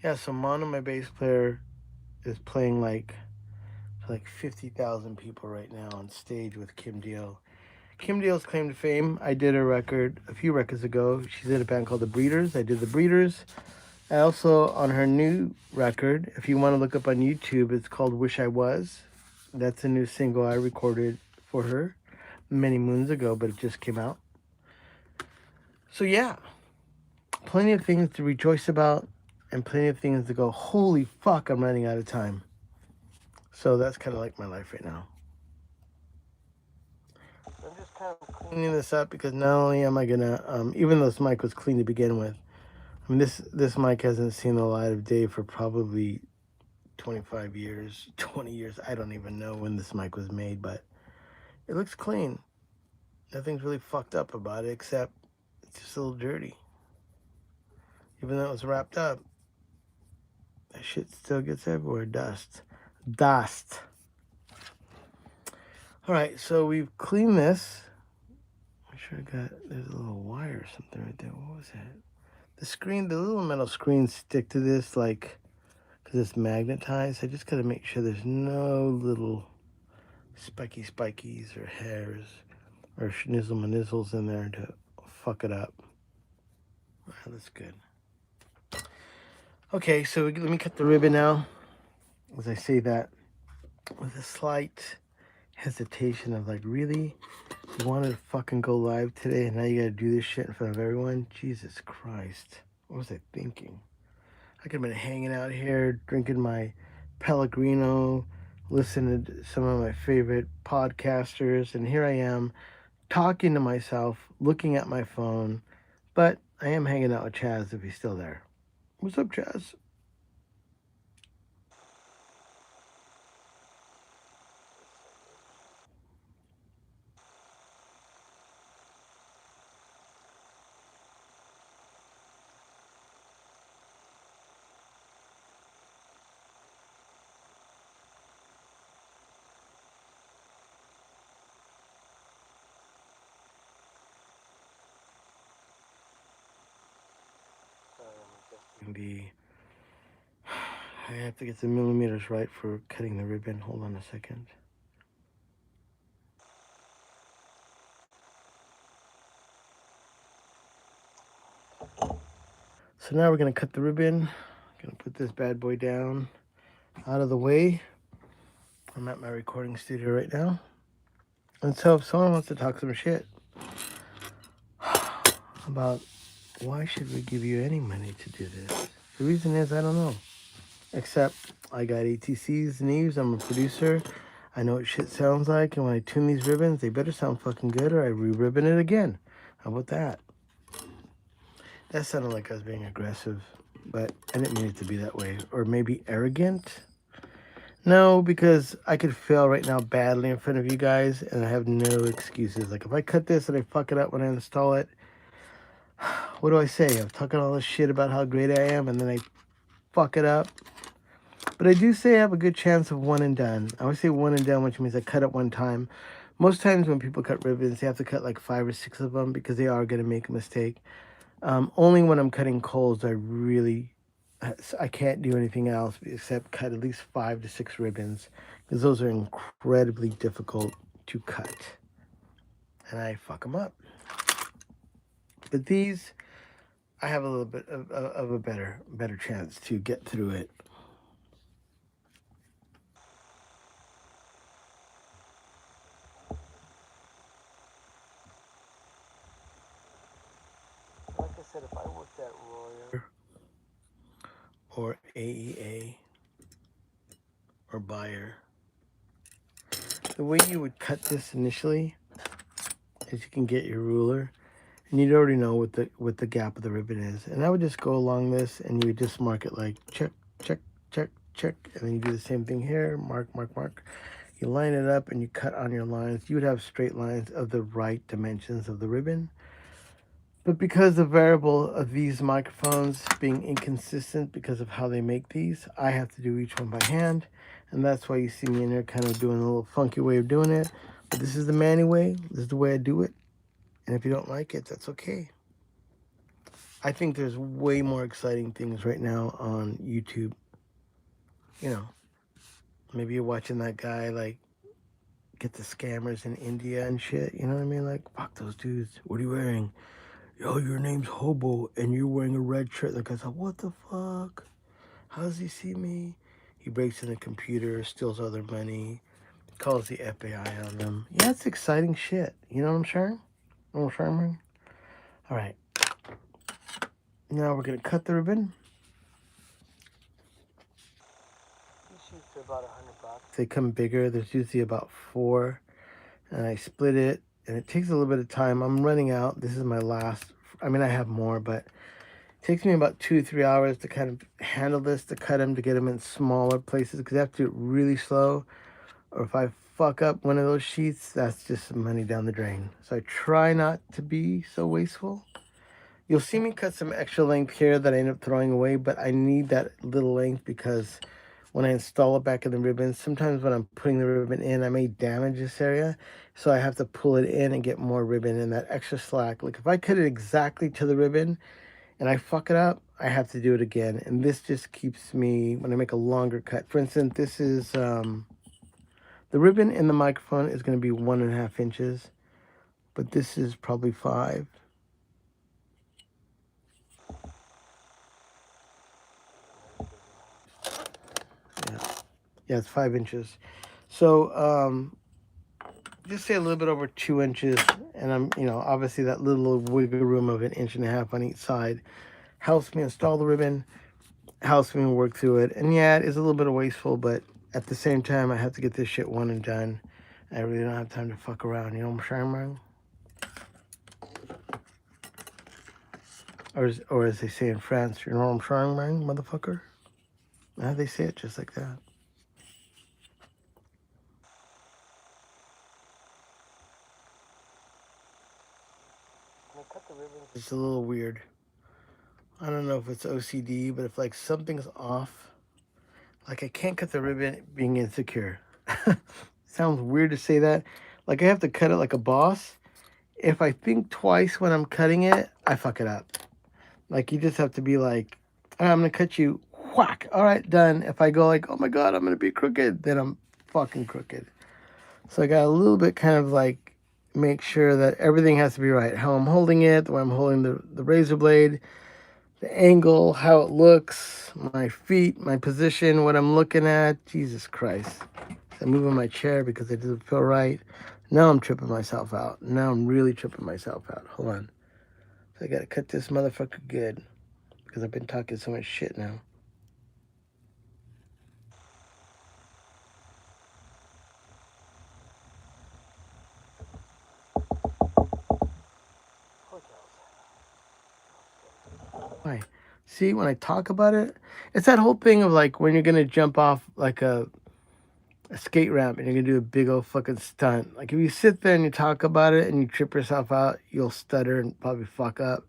Yeah, so Mono, my bass player, is playing like 50,000 people right now on stage with Kim Deal. Kim Deal's claim to fame. I did a record a few records ago. She's in a band called The Breeders. I did The Breeders. I also, on her new record, if you want to look up on YouTube, it's called Wish I Was. That's a new single I recorded for her many moons ago, but it just came out. So yeah, plenty of things to rejoice about and plenty of things to go, holy fuck, I'm running out of time. So that's kind of like my life right now. I'm just kind of cleaning this up because not only am I gonna, even though this mic was clean to begin with, I mean, this mic hasn't seen the light of day for probably 25 years, 20 years. I don't even know when this mic was made, but it looks clean. Nothing's really fucked up about it, except it's just a little dirty. Even though it was wrapped up, that shit still gets everywhere. Dust. All right, so we've cleaned this. Make sure I got, there's a little wire or something right there. What was that? The screen, the little metal screens stick to this, like, because it's magnetized. I just got to make sure there's no little spikies or hairs or schnizzle-manizzles in there to fuck it up. Well, that's good. Okay, so let me cut the ribbon now. As I say that, with a slight hesitation of like, really? You wanted to fucking go live today and now you gotta do this shit in front of everyone? Jesus Christ. What was I thinking? I could have been hanging out here, drinking my Pellegrino, listening to some of my favorite podcasters, and here I am, talking to myself, looking at my phone, but I am hanging out with Chaz if he's still there. What's up, Chaz? I have to get the millimeters right for cutting the ribbon. Hold on a second. So now we're gonna cut the ribbon. Gonna put this bad boy down, out of the way. I'm at my recording studio right now. And so if someone wants to talk some shit about why should we give you any money to do this, the reason is I don't know. Except I got ATC's knees, I'm a producer. I know what shit sounds like, and when I tune these ribbons, they better sound fucking good or I re-ribbon it again. How about that? That sounded like I was being aggressive, but I didn't mean it to be that way. Or maybe arrogant? No, because I could fail right now badly in front of you guys, and I have no excuses. Like, if I cut this and I fuck it up when I install it, what do I say? I'm talking all this shit about how great I am, and then I fuck it up. But I do say I have a good chance of one and done. I always say one and done, which means I cut it one time. Most times when people cut ribbons, they have to cut like 5 or 6 of them because they are going to make a mistake. Only when I'm cutting coals, I can't do anything else except cut at least 5 to 6 ribbons because those are incredibly difficult to cut. And I fuck them up. But these, I have a little bit of a better chance to get through it. Like I said, if I worked at Royer or AEA or Bayer, the way you would cut this initially is you can get your ruler and you'd already know what the gap of the ribbon is. And I would just go along this and you would just mark it like check, check, check, check. And then you do the same thing here, mark, mark, mark. you line it up and you cut on your lines, you would have straight lines of the right dimensions of the ribbon. But because the variable of these microphones being inconsistent because of how they make these, I have to do each one by hand. And that's why you see me in there kind of doing a little funky way of doing it. But this is the Manny way. This is the way I do it. And if you don't like it, that's okay. I think there's way more exciting things right now on YouTube. You know, maybe you're watching that guy like get the scammers in India and shit. You know what I mean? Like, fuck those dudes. What are you wearing? Yo, your name's Hobo and you're wearing a red shirt. The guy's like, what the fuck? How does he see me? He breaks in the computer, steals all their money, calls the FBI on them. Yeah, it's exciting shit. You know what I'm sharing? You know what I'm sharing? All right. Now we're going to cut the ribbon. These sheets are about $100. They come bigger. There's usually about 4. And I split it. And it takes a little bit of time. I'm running out. This is my last. I mean, I have more, but it takes me about 2-3 hours to kind of handle this, to cut them, to get them in smaller places, because I have to do it really slow. Or if I fuck up one of those sheets, that's just money down the drain. So I try not to be so wasteful. You'll see me cut some extra length here that I end up throwing away, but I need that little length because when I install it back in the ribbon, sometimes when I'm putting the ribbon in, I may damage this area. So I have to pull it in and get more ribbon and that extra slack. Like if I cut it exactly to the ribbon and I fuck it up, I have to do it again. And this just keeps me, when I make a longer cut. For instance, this is, the ribbon in the microphone is going to be 1.5 inches, but this is probably 5. Yeah, it's 5 inches. So, just say a little bit over 2 inches, and I'm, obviously that little wiggle room of 1.5 inches on each side helps me install the ribbon, helps me work through it. And yeah, it is a little bit wasteful, but at the same time, I have to get this shit one and done. I really don't have time to fuck around, you know what I'm saying? Or as they say in France, you know what I'm saying, motherfucker? How they say it just like that. When I cut the ribbons, it's a little weird. I don't know if it's OCD, but if like something's off, like I can't cut the ribbon being insecure. Sounds weird to say that. Like I have to cut it like a boss. If I think twice when I'm cutting it, I fuck it up. Like you just have to be like, I'm gonna cut you, whack. All right, done. If I go like, oh my god, I'm gonna be crooked, then I'm fucking crooked. So I got a little bit kind of like make sure that everything has to be right. How I'm holding it, the way I'm holding the razor blade, the angle, how it looks, my feet, my position, what I'm looking at. Jesus Christ. I'm moving my chair because it doesn't feel right. Now I'm tripping myself out. Now I'm really tripping myself out. Hold on. So I gotta cut this motherfucker good because I've been talking so much shit now. Why? See, when I talk about it, it's that whole thing of like when you're gonna jump off like a skate ramp and you're gonna do a big old fucking stunt. Like if you sit there and you talk about it and you trip yourself out, you'll stutter and probably fuck up.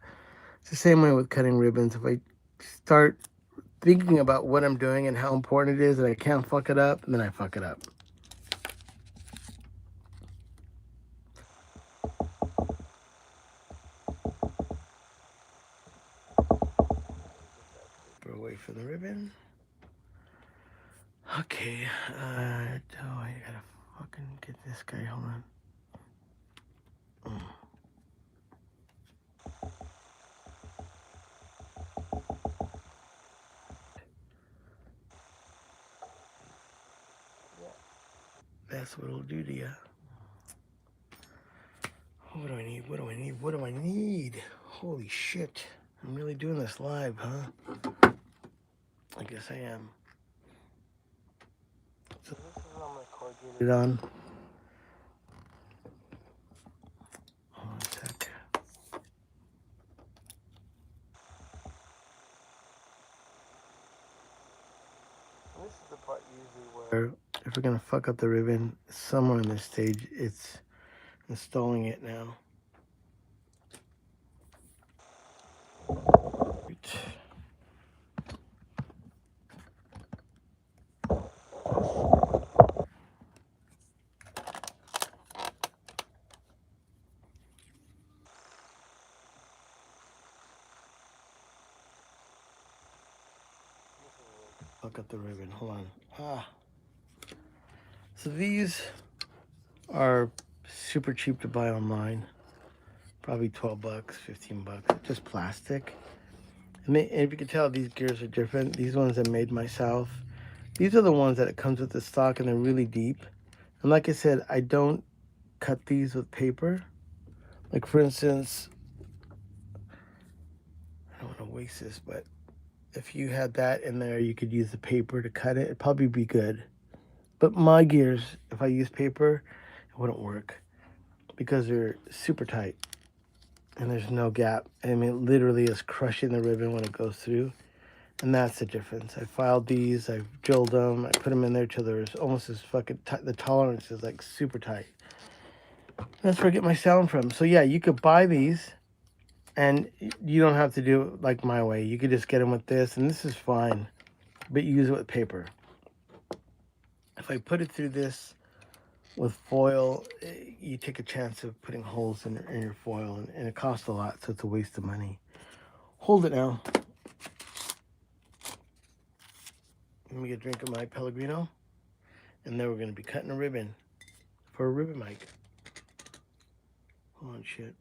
It's the same way with cutting ribbons. If I start thinking about what I'm doing and how important it is and I can't fuck it up, and then I fuck it up. Away from the ribbon. Okay, I gotta fucking get this guy. Hold on. That's what it'll do to you. What do I need? What do I need? What do I need? Holy shit. I'm really doing this live, huh? I guess I am. So this is what I'm gonna corrugate it on. Hold on a sec. This is the part usually where if we're gonna fuck up the ribbon somewhere in this stage, it's installing it now. Fuck up the ribbon. Hold on. So these are super cheap to buy online. Probably 12 bucks, 15 bucks. Just plastic. And if you can tell, these gears are different. These ones I made myself. These are the ones that it comes with the stock, and they're really deep. And like I said, I don't cut these with paper. Like, for instance, I don't want to waste this, but if you had that in there, you could use the paper to cut it. It'd probably be good. But my gears, if I use paper, it wouldn't work because they're super tight and there's no gap. I mean, it literally is crushing the ribbon when it goes through. And that's the difference. I filed these, I drilled them, I put them in there till there's almost as fucking tight. The tolerance is like super tight. That's where I get my sound from. So yeah, you could buy these and you don't have to do it like my way. You could just get them with this, and this is fine, but you use it with paper. If I put it through this with foil, you take a chance of putting holes in your foil, and it costs a lot, so it's a waste of money. Hold it now. Let me get a drink of my Pellegrino, and then we're going to be cutting a ribbon for a ribbon mic. Hold on, shit.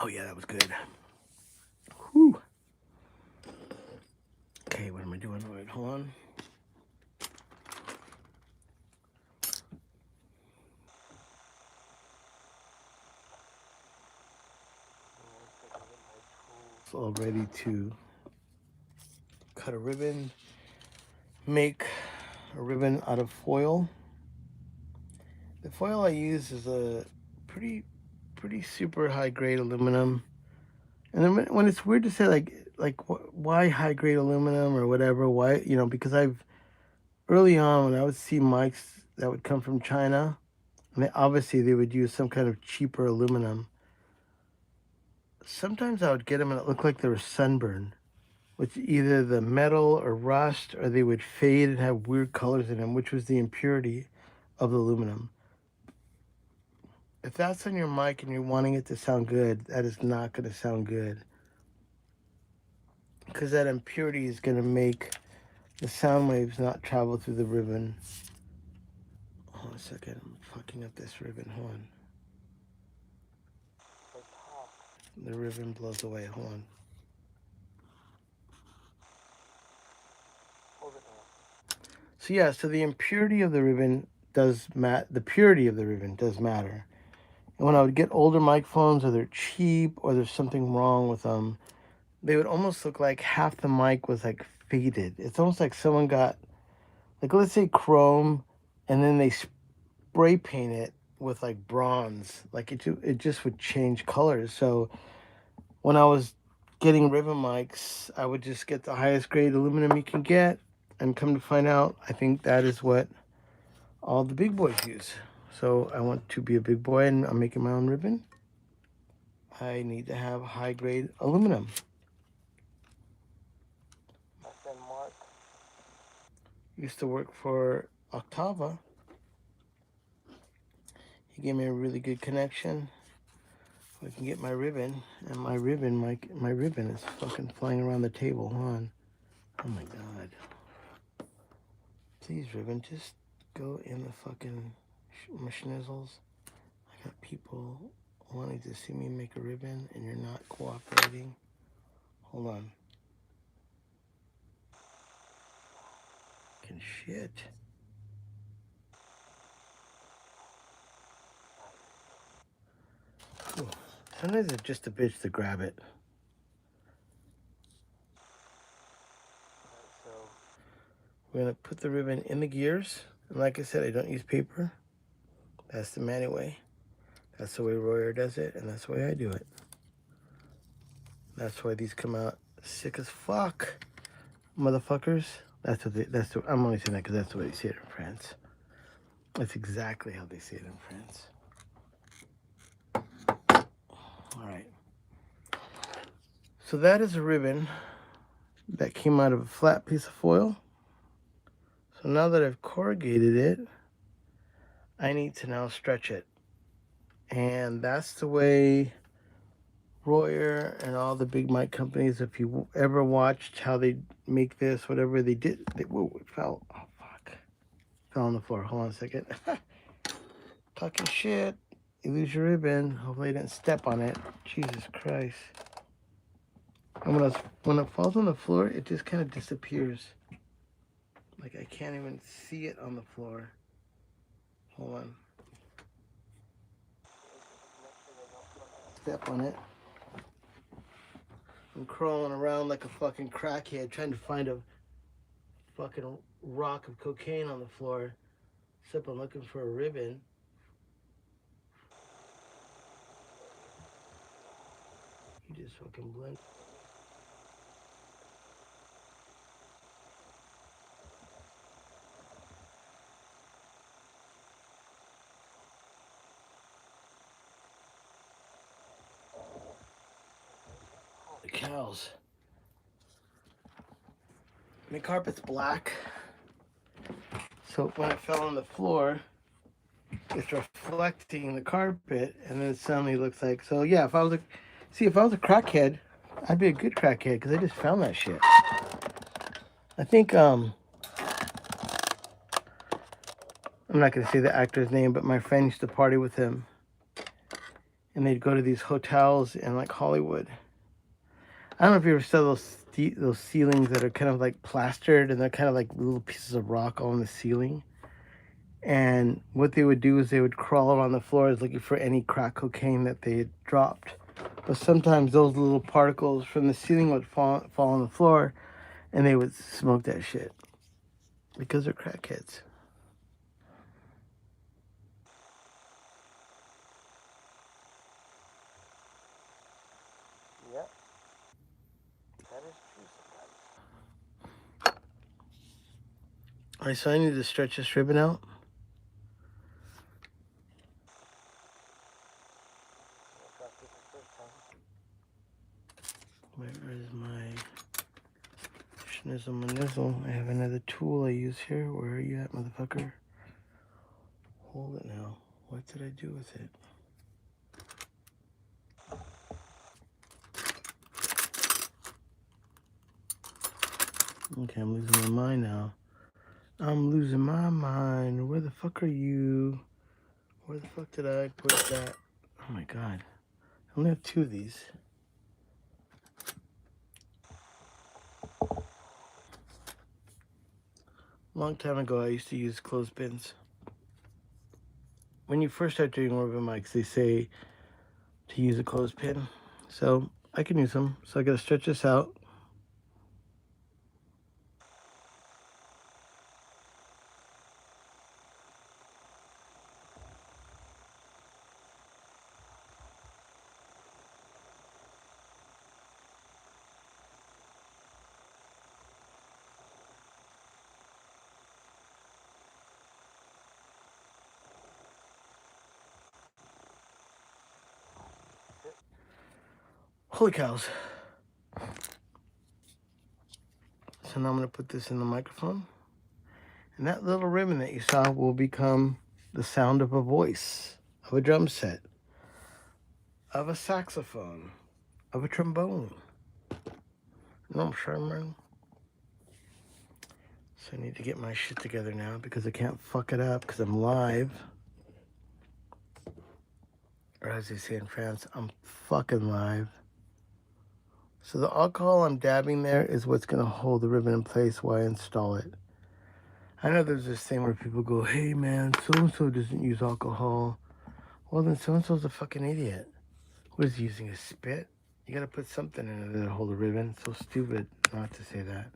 Oh yeah, that was good. Whew. Okay, what am I doing? All right, hold on. It's all ready to cut a ribbon. Make a ribbon out of foil. The foil I use is a pretty super high grade aluminum. And then when it's weird to say like why high grade aluminum or whatever, why, you know, because early on when I would see mics that would come from China, and obviously they would use some kind of cheaper aluminum. Sometimes I would get them and it looked like they were sunburned, which either the metal or rust, or they would fade and have weird colors in them, which was the impurity of the aluminum. If that's on your mic and you're wanting it to sound good, that is not going to sound good. Because that impurity is going to make the sound waves not travel through the ribbon. Hold on a second, I'm fucking up this ribbon, hold on. The ribbon blows away, hold on. So yeah, so the impurity of the ribbon does the purity of the ribbon does matter. And when I would get older microphones, or they're cheap, or there's something wrong with them, they would almost look like half the mic was like faded. It's almost like someone got, like, let's say chrome, and then they spray paint it with like bronze. Like it just would change colors. So when I was getting ribbon mics, I would just get the highest grade aluminum you can get, and come to find out, I think that is what all the big boys use. So I want to be a big boy and I'm making my own ribbon. I need to have high grade aluminum. My friend Mark used to work for Octava. He gave me a really good connection. I can get my ribbon, and my ribbon is fucking flying around the table. Hold on. Oh my god. Please, ribbon, just go in the fucking schnizzles. I got people wanting to see me make a ribbon, and you're not cooperating. Hold on. Fucking shit. Ooh. Sometimes it's just a bitch to grab it. So we're gonna put the ribbon in the gears. And like I said, I don't use paper. That's the Manny way. That's the way Royer does it, and that's the way I do it. That's why these come out Sick as fuck, motherfuckers. I'm only saying that because that's the way they say it in France. That's exactly how they say it in France. All right. So that is a ribbon that came out of a flat piece of foil. So now that I've corrugated it, I need to now stretch it. And that's the way Royer and all the big mic companies, if you ever watched how they make this, whatever they did, whoa, it fell. Oh, fuck. Fell on the floor. Hold on a second. Talking shit. You lose your ribbon. Hopefully I didn't step on it. Jesus Christ. And when it falls on the floor, it just kind of disappears. Like I can't even see it on the floor. Hold on. Step on it. I'm crawling around like a fucking crackhead trying to find a fucking rock of cocaine on the floor. Except I'm looking for a ribbon. You just fucking blend. Holy cows. And the carpet's black. So when it fell on the floor, it's reflecting the carpet, and then it suddenly looks like. So yeah, if I was a crackhead, I'd be a good crackhead because I just found that shit. I think I'm not gonna say the actor's name, but my friend used to party with him, and they'd go to these hotels in like Hollywood. I don't know if you ever saw those ceilings that are kind of like plastered, and they're kind of like little pieces of rock on the ceiling. And what they would do is they would crawl around the floors looking for any crack cocaine that they had dropped. But sometimes those little particles from the ceiling would fall on the floor, and they would smoke that shit because they're crackheads. Yep, that is true sometimes. All right, so I need to stretch this ribbon out. Where is my schnizzle manizzle? I have another tool I use here. Where are you at, motherfucker? Hold it now. What did I do with it? Okay, I'm losing my mind now. I'm losing my mind. Where the fuck are you? Where the fuck did I put that? Oh my god. I only have 2 of these. Long time ago, I used to use clothespins. When you first start doing ribbon mics, they say to use a clothespin. So I can use them. So I gotta stretch this out. Holy cows. So now I'm gonna put this in the microphone. And that little ribbon that you saw will become the sound of a voice, of a drum set, of a saxophone, of a trombone. No, I'm sure. So I need to get my shit together now because I can't fuck it up because I'm live. Or as they say in France, I'm fucking live. So the alcohol I'm dabbing there is what's going to hold the ribbon in place while I install it. I know there's this thing where people go, hey man, so-and-so doesn't use alcohol. Well then so-and-so's a fucking idiot. What is he using, a spit? You got to put something in it to hold a ribbon. It's so stupid not to say that.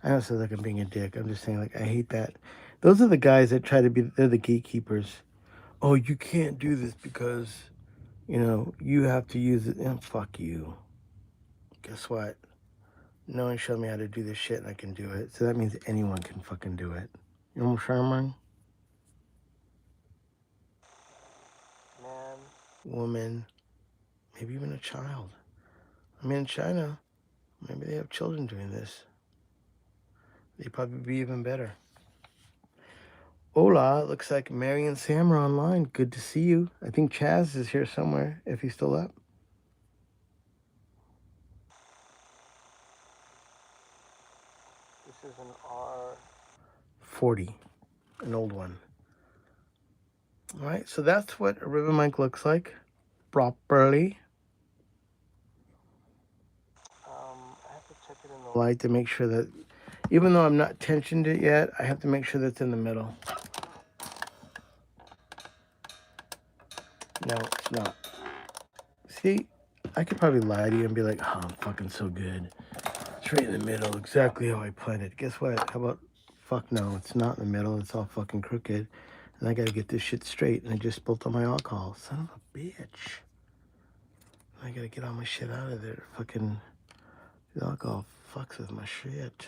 I know it sounds like I'm being a dick. I'm just saying, like, I hate that. Those are the guys that try to be, they're the gatekeepers. Oh, you can't do this because, you know, you have to use it. And fuck you. Guess what? No one showed me how to do this shit, and I can do it. So that means anyone can fucking do it. You know what I'm saying? Man, woman, maybe even a child. I mean, in China, maybe they have children doing this. They'd probably be even better. Hola, looks like Mary and Sam are online. Good to see you. I think Chaz is here somewhere, if he's still up. This is an R40, an old one. All right, so that's what a ribbon mic looks like properly. I have to check it in the light to make sure that, even though I'm not tensioned it yet, I have to make sure that's in the middle. No, it's not. See, I could probably lie to you and be like, oh, I'm fucking so good. It's right in the middle, exactly how I planned it. Guess what? How about, fuck no, it's not in the middle, it's all fucking crooked. And I gotta get this shit straight, and I just spilled all my alcohol. Son of a bitch. I gotta get all my shit out of there. Fucking, the alcohol fucks with my shit.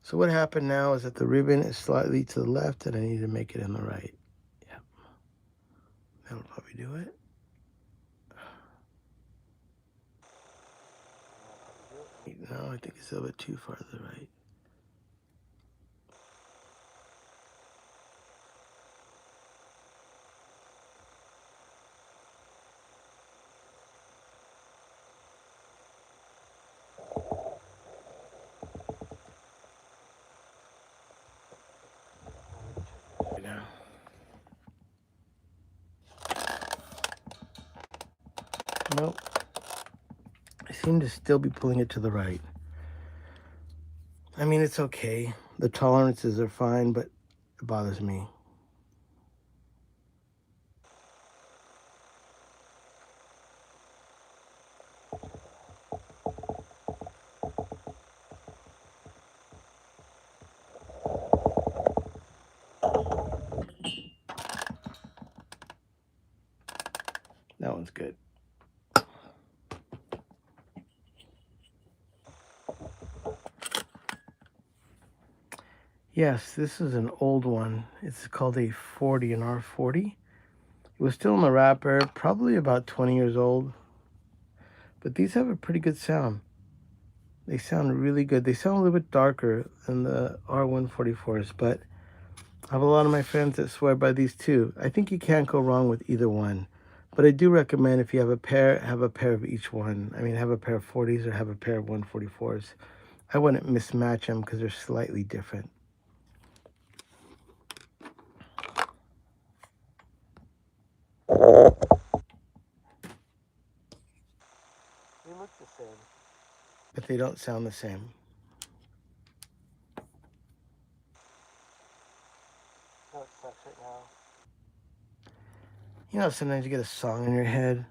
So what happened now is that the ribbon is slightly to the left, and I need to make it in the right. Yep. That'll probably do it. No, I think it's a little bit too far to the right. Now. Nope. I seem to still be pulling it to the right. I mean, it's okay. The tolerances are fine, but it bothers me. That one's good. Yes, this is an old one. It's called a 40, an R40. It was still in the wrapper, probably about 20 years old. But these have a pretty good sound. They sound really good. They sound a little bit darker than the R144s, but I have a lot of my friends that swear by these too. I think you can't go wrong with either one. But I do recommend if you have a pair of each one. I mean, have a pair of 40s or have a pair of 144s. I wouldn't mismatch them because they're slightly different. They look the same, but they don't sound the same. No, it sucks right now. You know, sometimes you get a song in your head.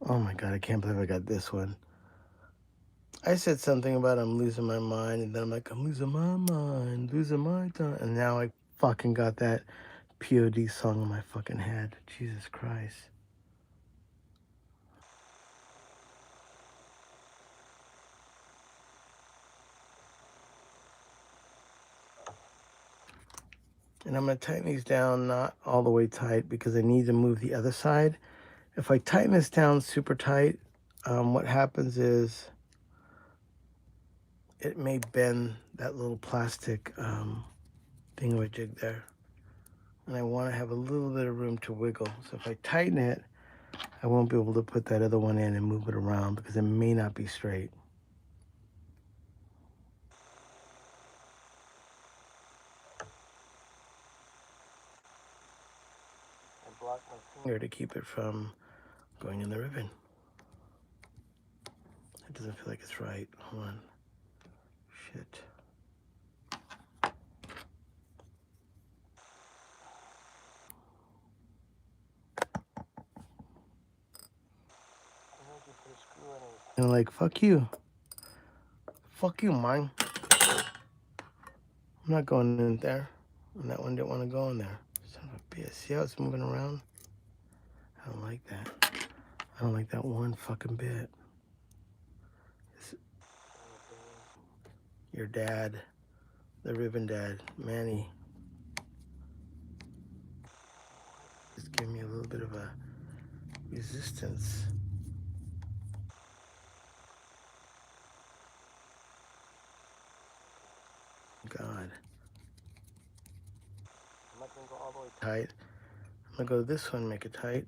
Oh my God, I can't believe I got this one. I said something about I'm losing my mind, and then I'm like, I'm losing my mind, losing my time. And now I fucking got that POD song in my fucking head. Jesus Christ. And I'm going to tighten these down, not all the way tight, because I need to move the other side. If I tighten this down super tight, what happens is it may bend that little plastic thingamajig there. And I want to have a little bit of room to wiggle. So if I tighten it, I won't be able to put that other one in and move it around because it may not be straight. I block my finger to keep it from going in the ribbon. It doesn't feel like it's right. Hold on. Shit. And like, fuck you. Fuck you, man. I'm not going in there. And that one didn't want to go in there. Son of a bitch. See how it's moving around? I don't like that. I don't like that one fucking bit. Your dad, the ribbon dad, Manny, just give me a little bit of a resistance. God. I'm not gonna go all the way tight. I'm gonna go to this one, make it tight.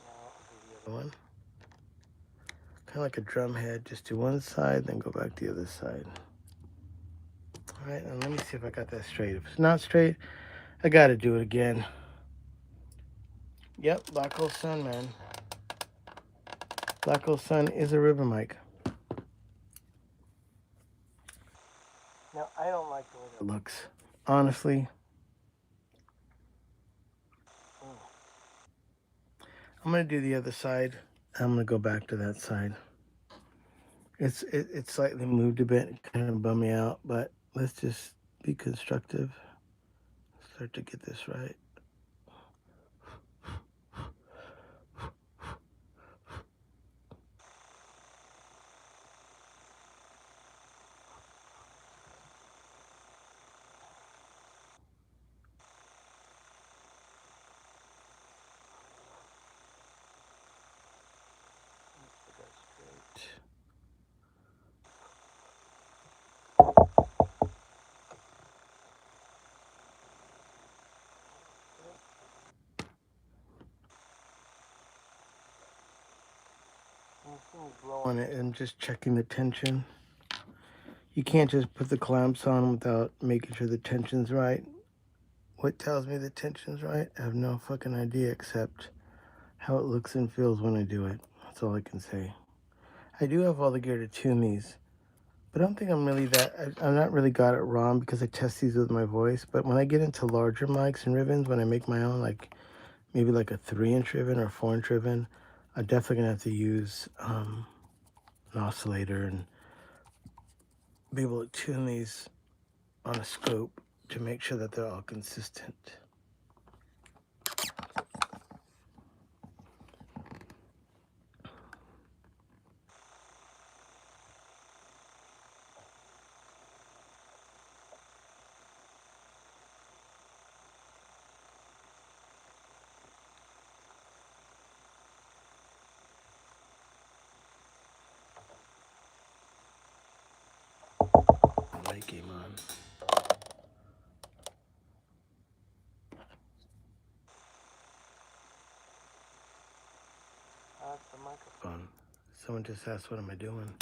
Now I'll do the other one. Kind of like a drum head, just do one side, then go back to the other side. All right, and let me see if I got that straight. If it's not straight, I gotta do it again. Yep, Black Hole Sun, man. Black Hole Sun is a ribbon mic. Now, I don't like the way that looks. Honestly. I'm going to do the other side. I'm going to go back to that side. It's slightly moved a bit, kind of bum me out, but let's just be constructive. Start to get this right. Blowing it and just checking the tension. You can't just put the clamps on without making sure the tension's right. What tells me the tension's right? I have no fucking idea except how it looks and feels when I do it. That's all I can say. I do have all the gear to tune these, but I don't think I'm really I'm not really got it wrong because I test these with my voice. But when I get into larger mics and ribbons, when I make my own, like maybe like a 3-inch ribbon or 4-inch ribbon, I'm definitely gonna have to use an oscillator and be able to tune these on a scope to make sure that they're all consistent. Light game on. That's the microphone. Someone just asked, what am I doing?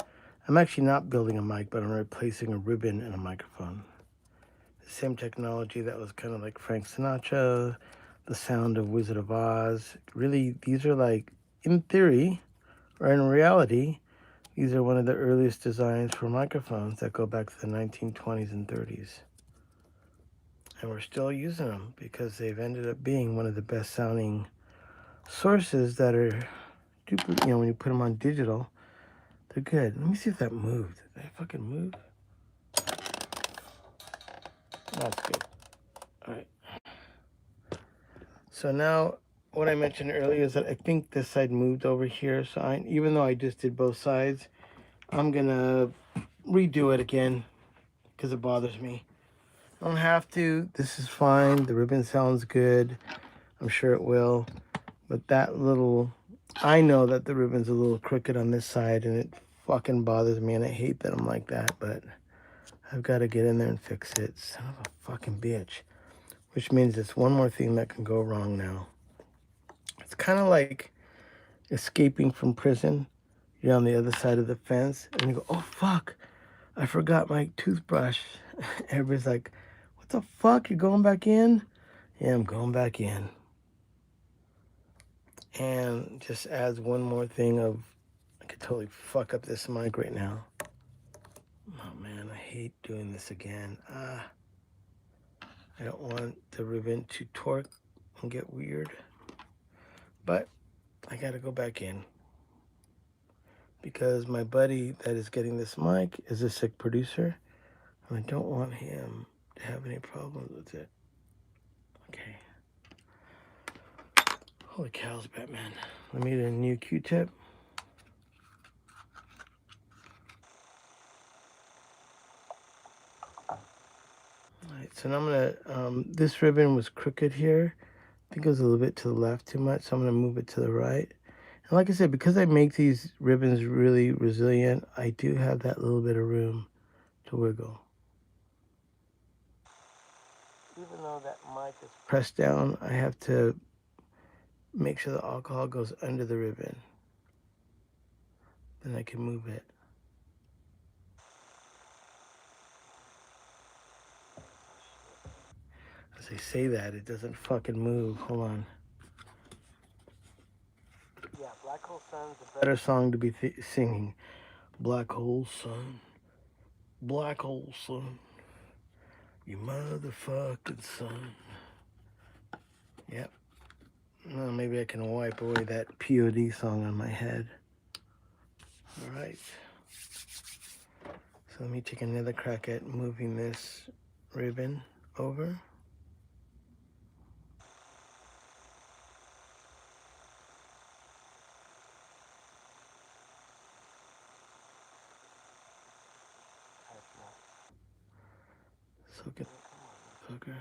I'm actually not building a mic, but I'm replacing a ribbon and a microphone. The same technology that was kind of like Frank Sinatra, the sound of Wizard of Oz. Really, these are like, in theory, or in reality, these are one of the earliest designs for microphones that go back to the 1920s and 30s. And we're still using them because they've ended up being one of the best sounding sources that are, when you put them on digital, they're good. Let me see if that moved. Did that fucking move? That's good. All right. So now, what I mentioned earlier is that I think this side moved over here. So even though I just did both sides, I'm gonna redo it again because it bothers me. I don't have to. This is fine. The ribbon sounds good. I'm sure it will. But that little, I know that the ribbon's a little crooked on this side and it fucking bothers me, and I hate that I'm like that, but I've got to get in there and fix it. Son of a fucking bitch. Which means it's one more thing that can go wrong now. It's kind of like escaping from prison. You're on the other side of the fence and you go, oh fuck, I forgot my toothbrush. Everybody's like, what the fuck, you're going back in? Yeah, I'm going back in. And just adds one more thing of, I could totally fuck up this mic right now. Oh man, I hate doing this again. I don't want the ribbon to torque and get weird. But I gotta go back in. Because my buddy that is getting this mic is a sick producer. And I don't want him to have any problems with it. Okay. Holy cows, Batman. Let me get a new Q-tip. Alright, so now I'm gonna, this ribbon was crooked here. I think it was a little bit to the left too much, so I'm gonna move it to the right. And like I said, because I make these ribbons really resilient, I do have that little bit of room to wiggle. Even though that mic is pressed down, I have to make sure the alcohol goes under the ribbon. Then I can move it. As I say that, it doesn't fucking move. Hold on. Yeah, Black Hole Sun's a better song to be singing. Black Hole Sun. Black Hole Sun. You motherfucking son. Yep. Well, maybe I can wipe away that POD song on my head. All right. So let me take another crack at moving this ribbon over. So get fucker.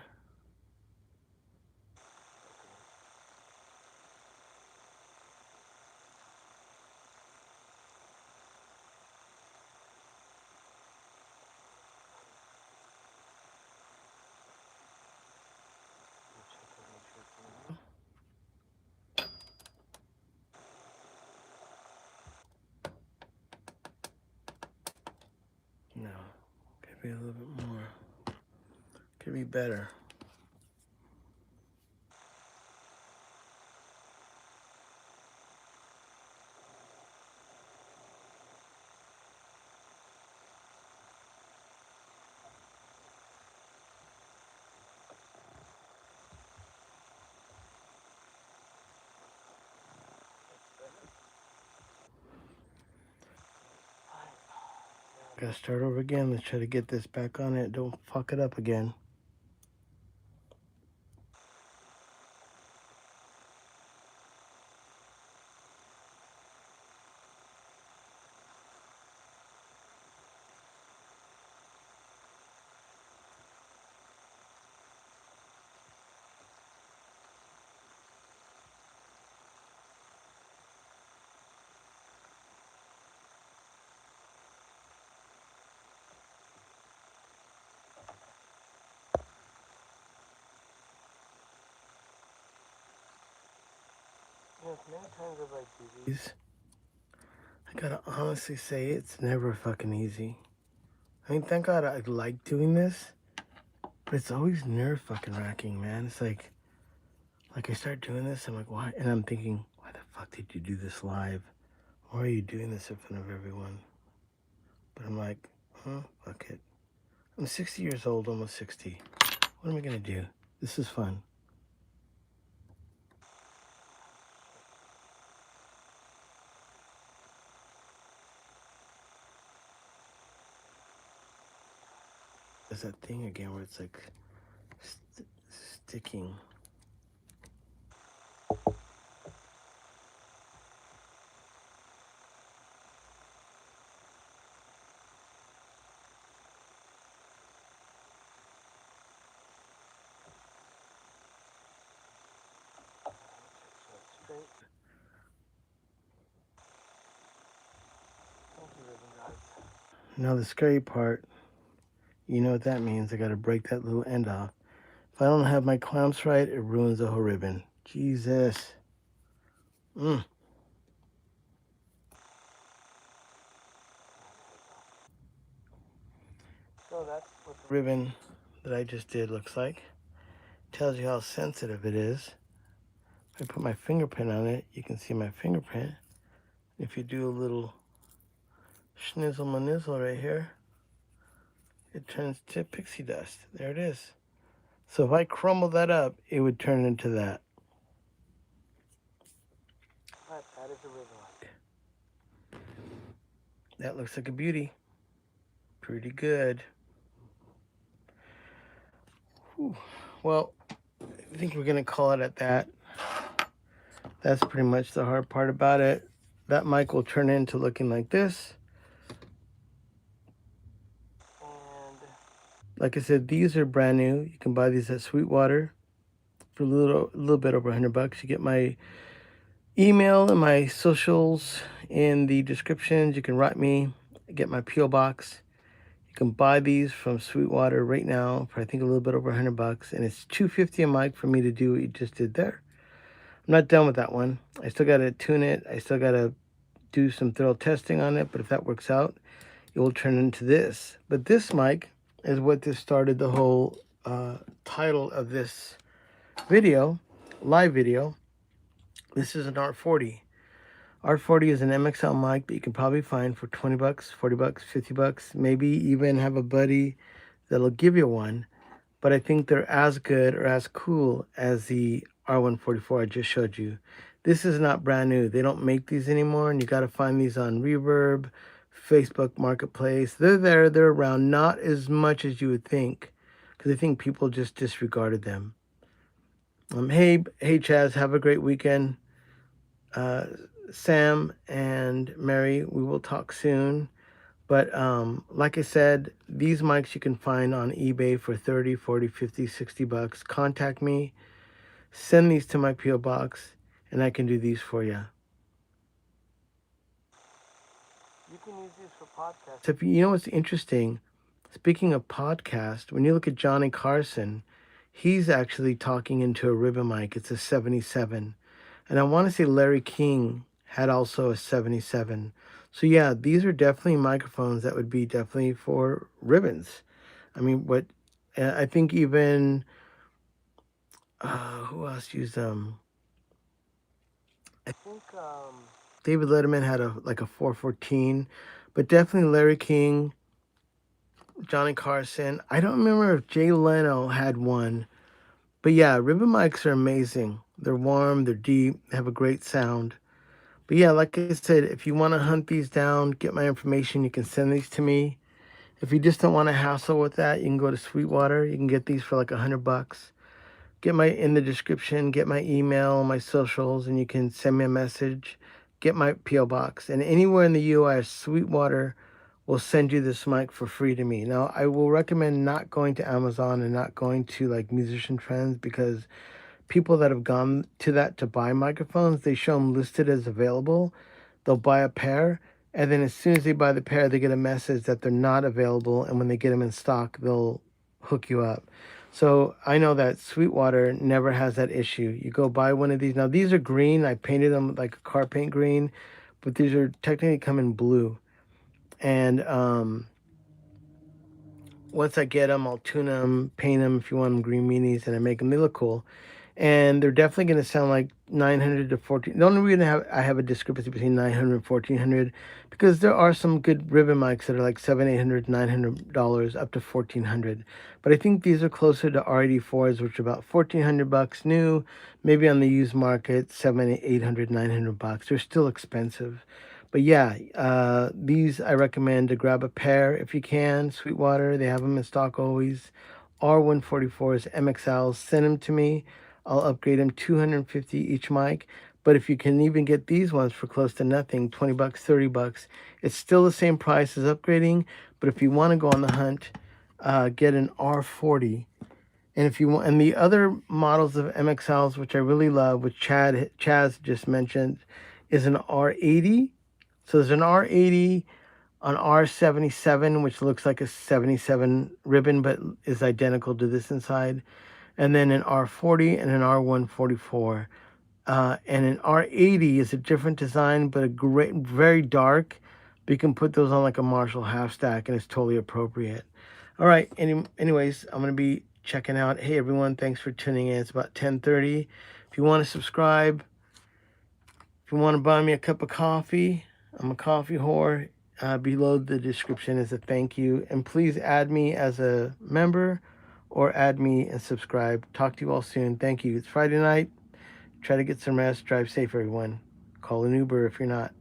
No, could be a little bit more. Could be better. Gotta start over again. Let's try to get this back on it. Don't fuck it up again. As many times as I do these, I gotta honestly say it's never fucking easy. I mean, thank God I like doing this, but it's always nerve fucking wracking, man. It's like I start doing this, I'm like, why? And I'm thinking, why the fuck did you do this live? Why are you doing this in front of everyone? But I'm like, fuck it. I'm 60 years old, almost 60. What am I gonna do? This is fun. There's that thing again where it's like sticking. Now the scary part, you know what that means. I gotta break that little end off. If I don't have my clamps right, it ruins the whole ribbon. Jesus. So that's what the ribbon that I just did looks like. Tells you how sensitive it is. If I put my fingerprint on it, you can see my fingerprint. If you do a little schnizzle manizzle right here, it turns to pixie dust. There it is. So if I crumble that up, it would turn into that. But that is a ribbon like. That looks like a beauty. Pretty good. Whew. Well, I think we're gonna call it at that. That's pretty much the hard part about it. That mic will turn into looking like this. And like I said, these are brand new. You can buy these at Sweetwater for a little bit over $100. You get my email and my socials in the descriptions. You can write me, get my PO box. You can buy these from Sweetwater right now for I think a little bit over $100, and it's $250 a mic for me to do what you just did there. I'm not done with that one. I still got to tune it. I still got to do some thorough testing on it, but if that works out, it will turn into this. But this mic is what just started the whole title of this video, live video. This is an R40. R40 is an MXL mic that you can probably find for 20 bucks, 40 bucks, 50 bucks, maybe even have a buddy that'll give you one. But I think they're as good or as cool as the R144 I just showed you. This is not brand new. They don't make these anymore, and you got to find these on Reverb, Facebook Marketplace. They're there, they're around, not as much as you would think, because I think people just disregarded them. Hey, Chaz, have a great weekend. Sam and Mary, we will talk soon. But like I said, these mics you can find on eBay for 30, 40, 50, 60 bucks. Contact me, send these to my PO box, and I can do these for you. You can use these for podcasts. If you know what's interesting, speaking of podcast, when you look at Johnny Carson, he's actually talking into a ribbon mic. It's a 77. And I want to say Larry King had also a 77. So yeah, these are definitely microphones that would be definitely for ribbons. I mean, what I think even who else used them? I think David Letterman had a 414, but definitely Larry King, Johnny Carson. I don't remember if Jay Leno had one, but yeah, ribbon mics are amazing. They're warm, they're deep, they have a great sound. But yeah, like I said, if you want to hunt these down, get my information, you can send these to me. If you just don't want to hassle with that, you can go to Sweetwater. You can get these for like $100. Get my in the description, get my email, my socials, and you can send me a message. Get my PO box, and anywhere in the U.S., Sweetwater will send you this mic for free to me. Now, I will recommend not going to Amazon and not going to like Musician Trends, because people that have gone to that to buy microphones, they show them listed as available. They'll buy a pair, and then as soon as they buy the pair, they get a message that they're not available, and when they get them in stock, they'll hook you up. So I know that Sweetwater never has that issue. You go buy one of these. Now, these are green. I painted them like a car paint green, but these are technically come in blue. And once I get them, I'll tune them, paint them if you want them green meanies, and I make them. They look cool. And they're definitely going to sound like 900 to 14. The only reason I have a discrepancy between 900 and 1400, because there are some good ribbon mics that are like $700, $800, $900 up to 1400. But I think these are closer to R84s, which are about 1400 bucks new, maybe on the used market, 700, 800, 900 bucks. They're still expensive. But yeah, these I recommend to grab a pair if you can. Sweetwater, they have them in stock always. R144s, MXLs, send them to me. I'll upgrade them 250 each mic. But if you can even get these ones for close to nothing, 20 bucks, 30 bucks, it's still the same price as upgrading. But if you want to go on the hunt, get an R40. And if you want, and the other models of MXLs, which I really love, which Chaz just mentioned, is an R80. So there's an R80, an R77, which looks like a 77 ribbon, but is identical to this inside, and then an R40 and an R144. And an R80 is a different design, but a great, very dark. But you can put those on like a Marshall half stack, and it's totally appropriate. All right. Anyways, I'm gonna be checking out. Hey everyone, thanks for tuning in. It's about 10:30. If you want to subscribe, if you want to buy me a cup of coffee, I'm a coffee whore. Below the description is a thank you. And please add me as a member or add me and subscribe. Talk to you all soon. Thank you. It's Friday night. Try to get some rest. Drive safe, everyone. Call an Uber if you're not.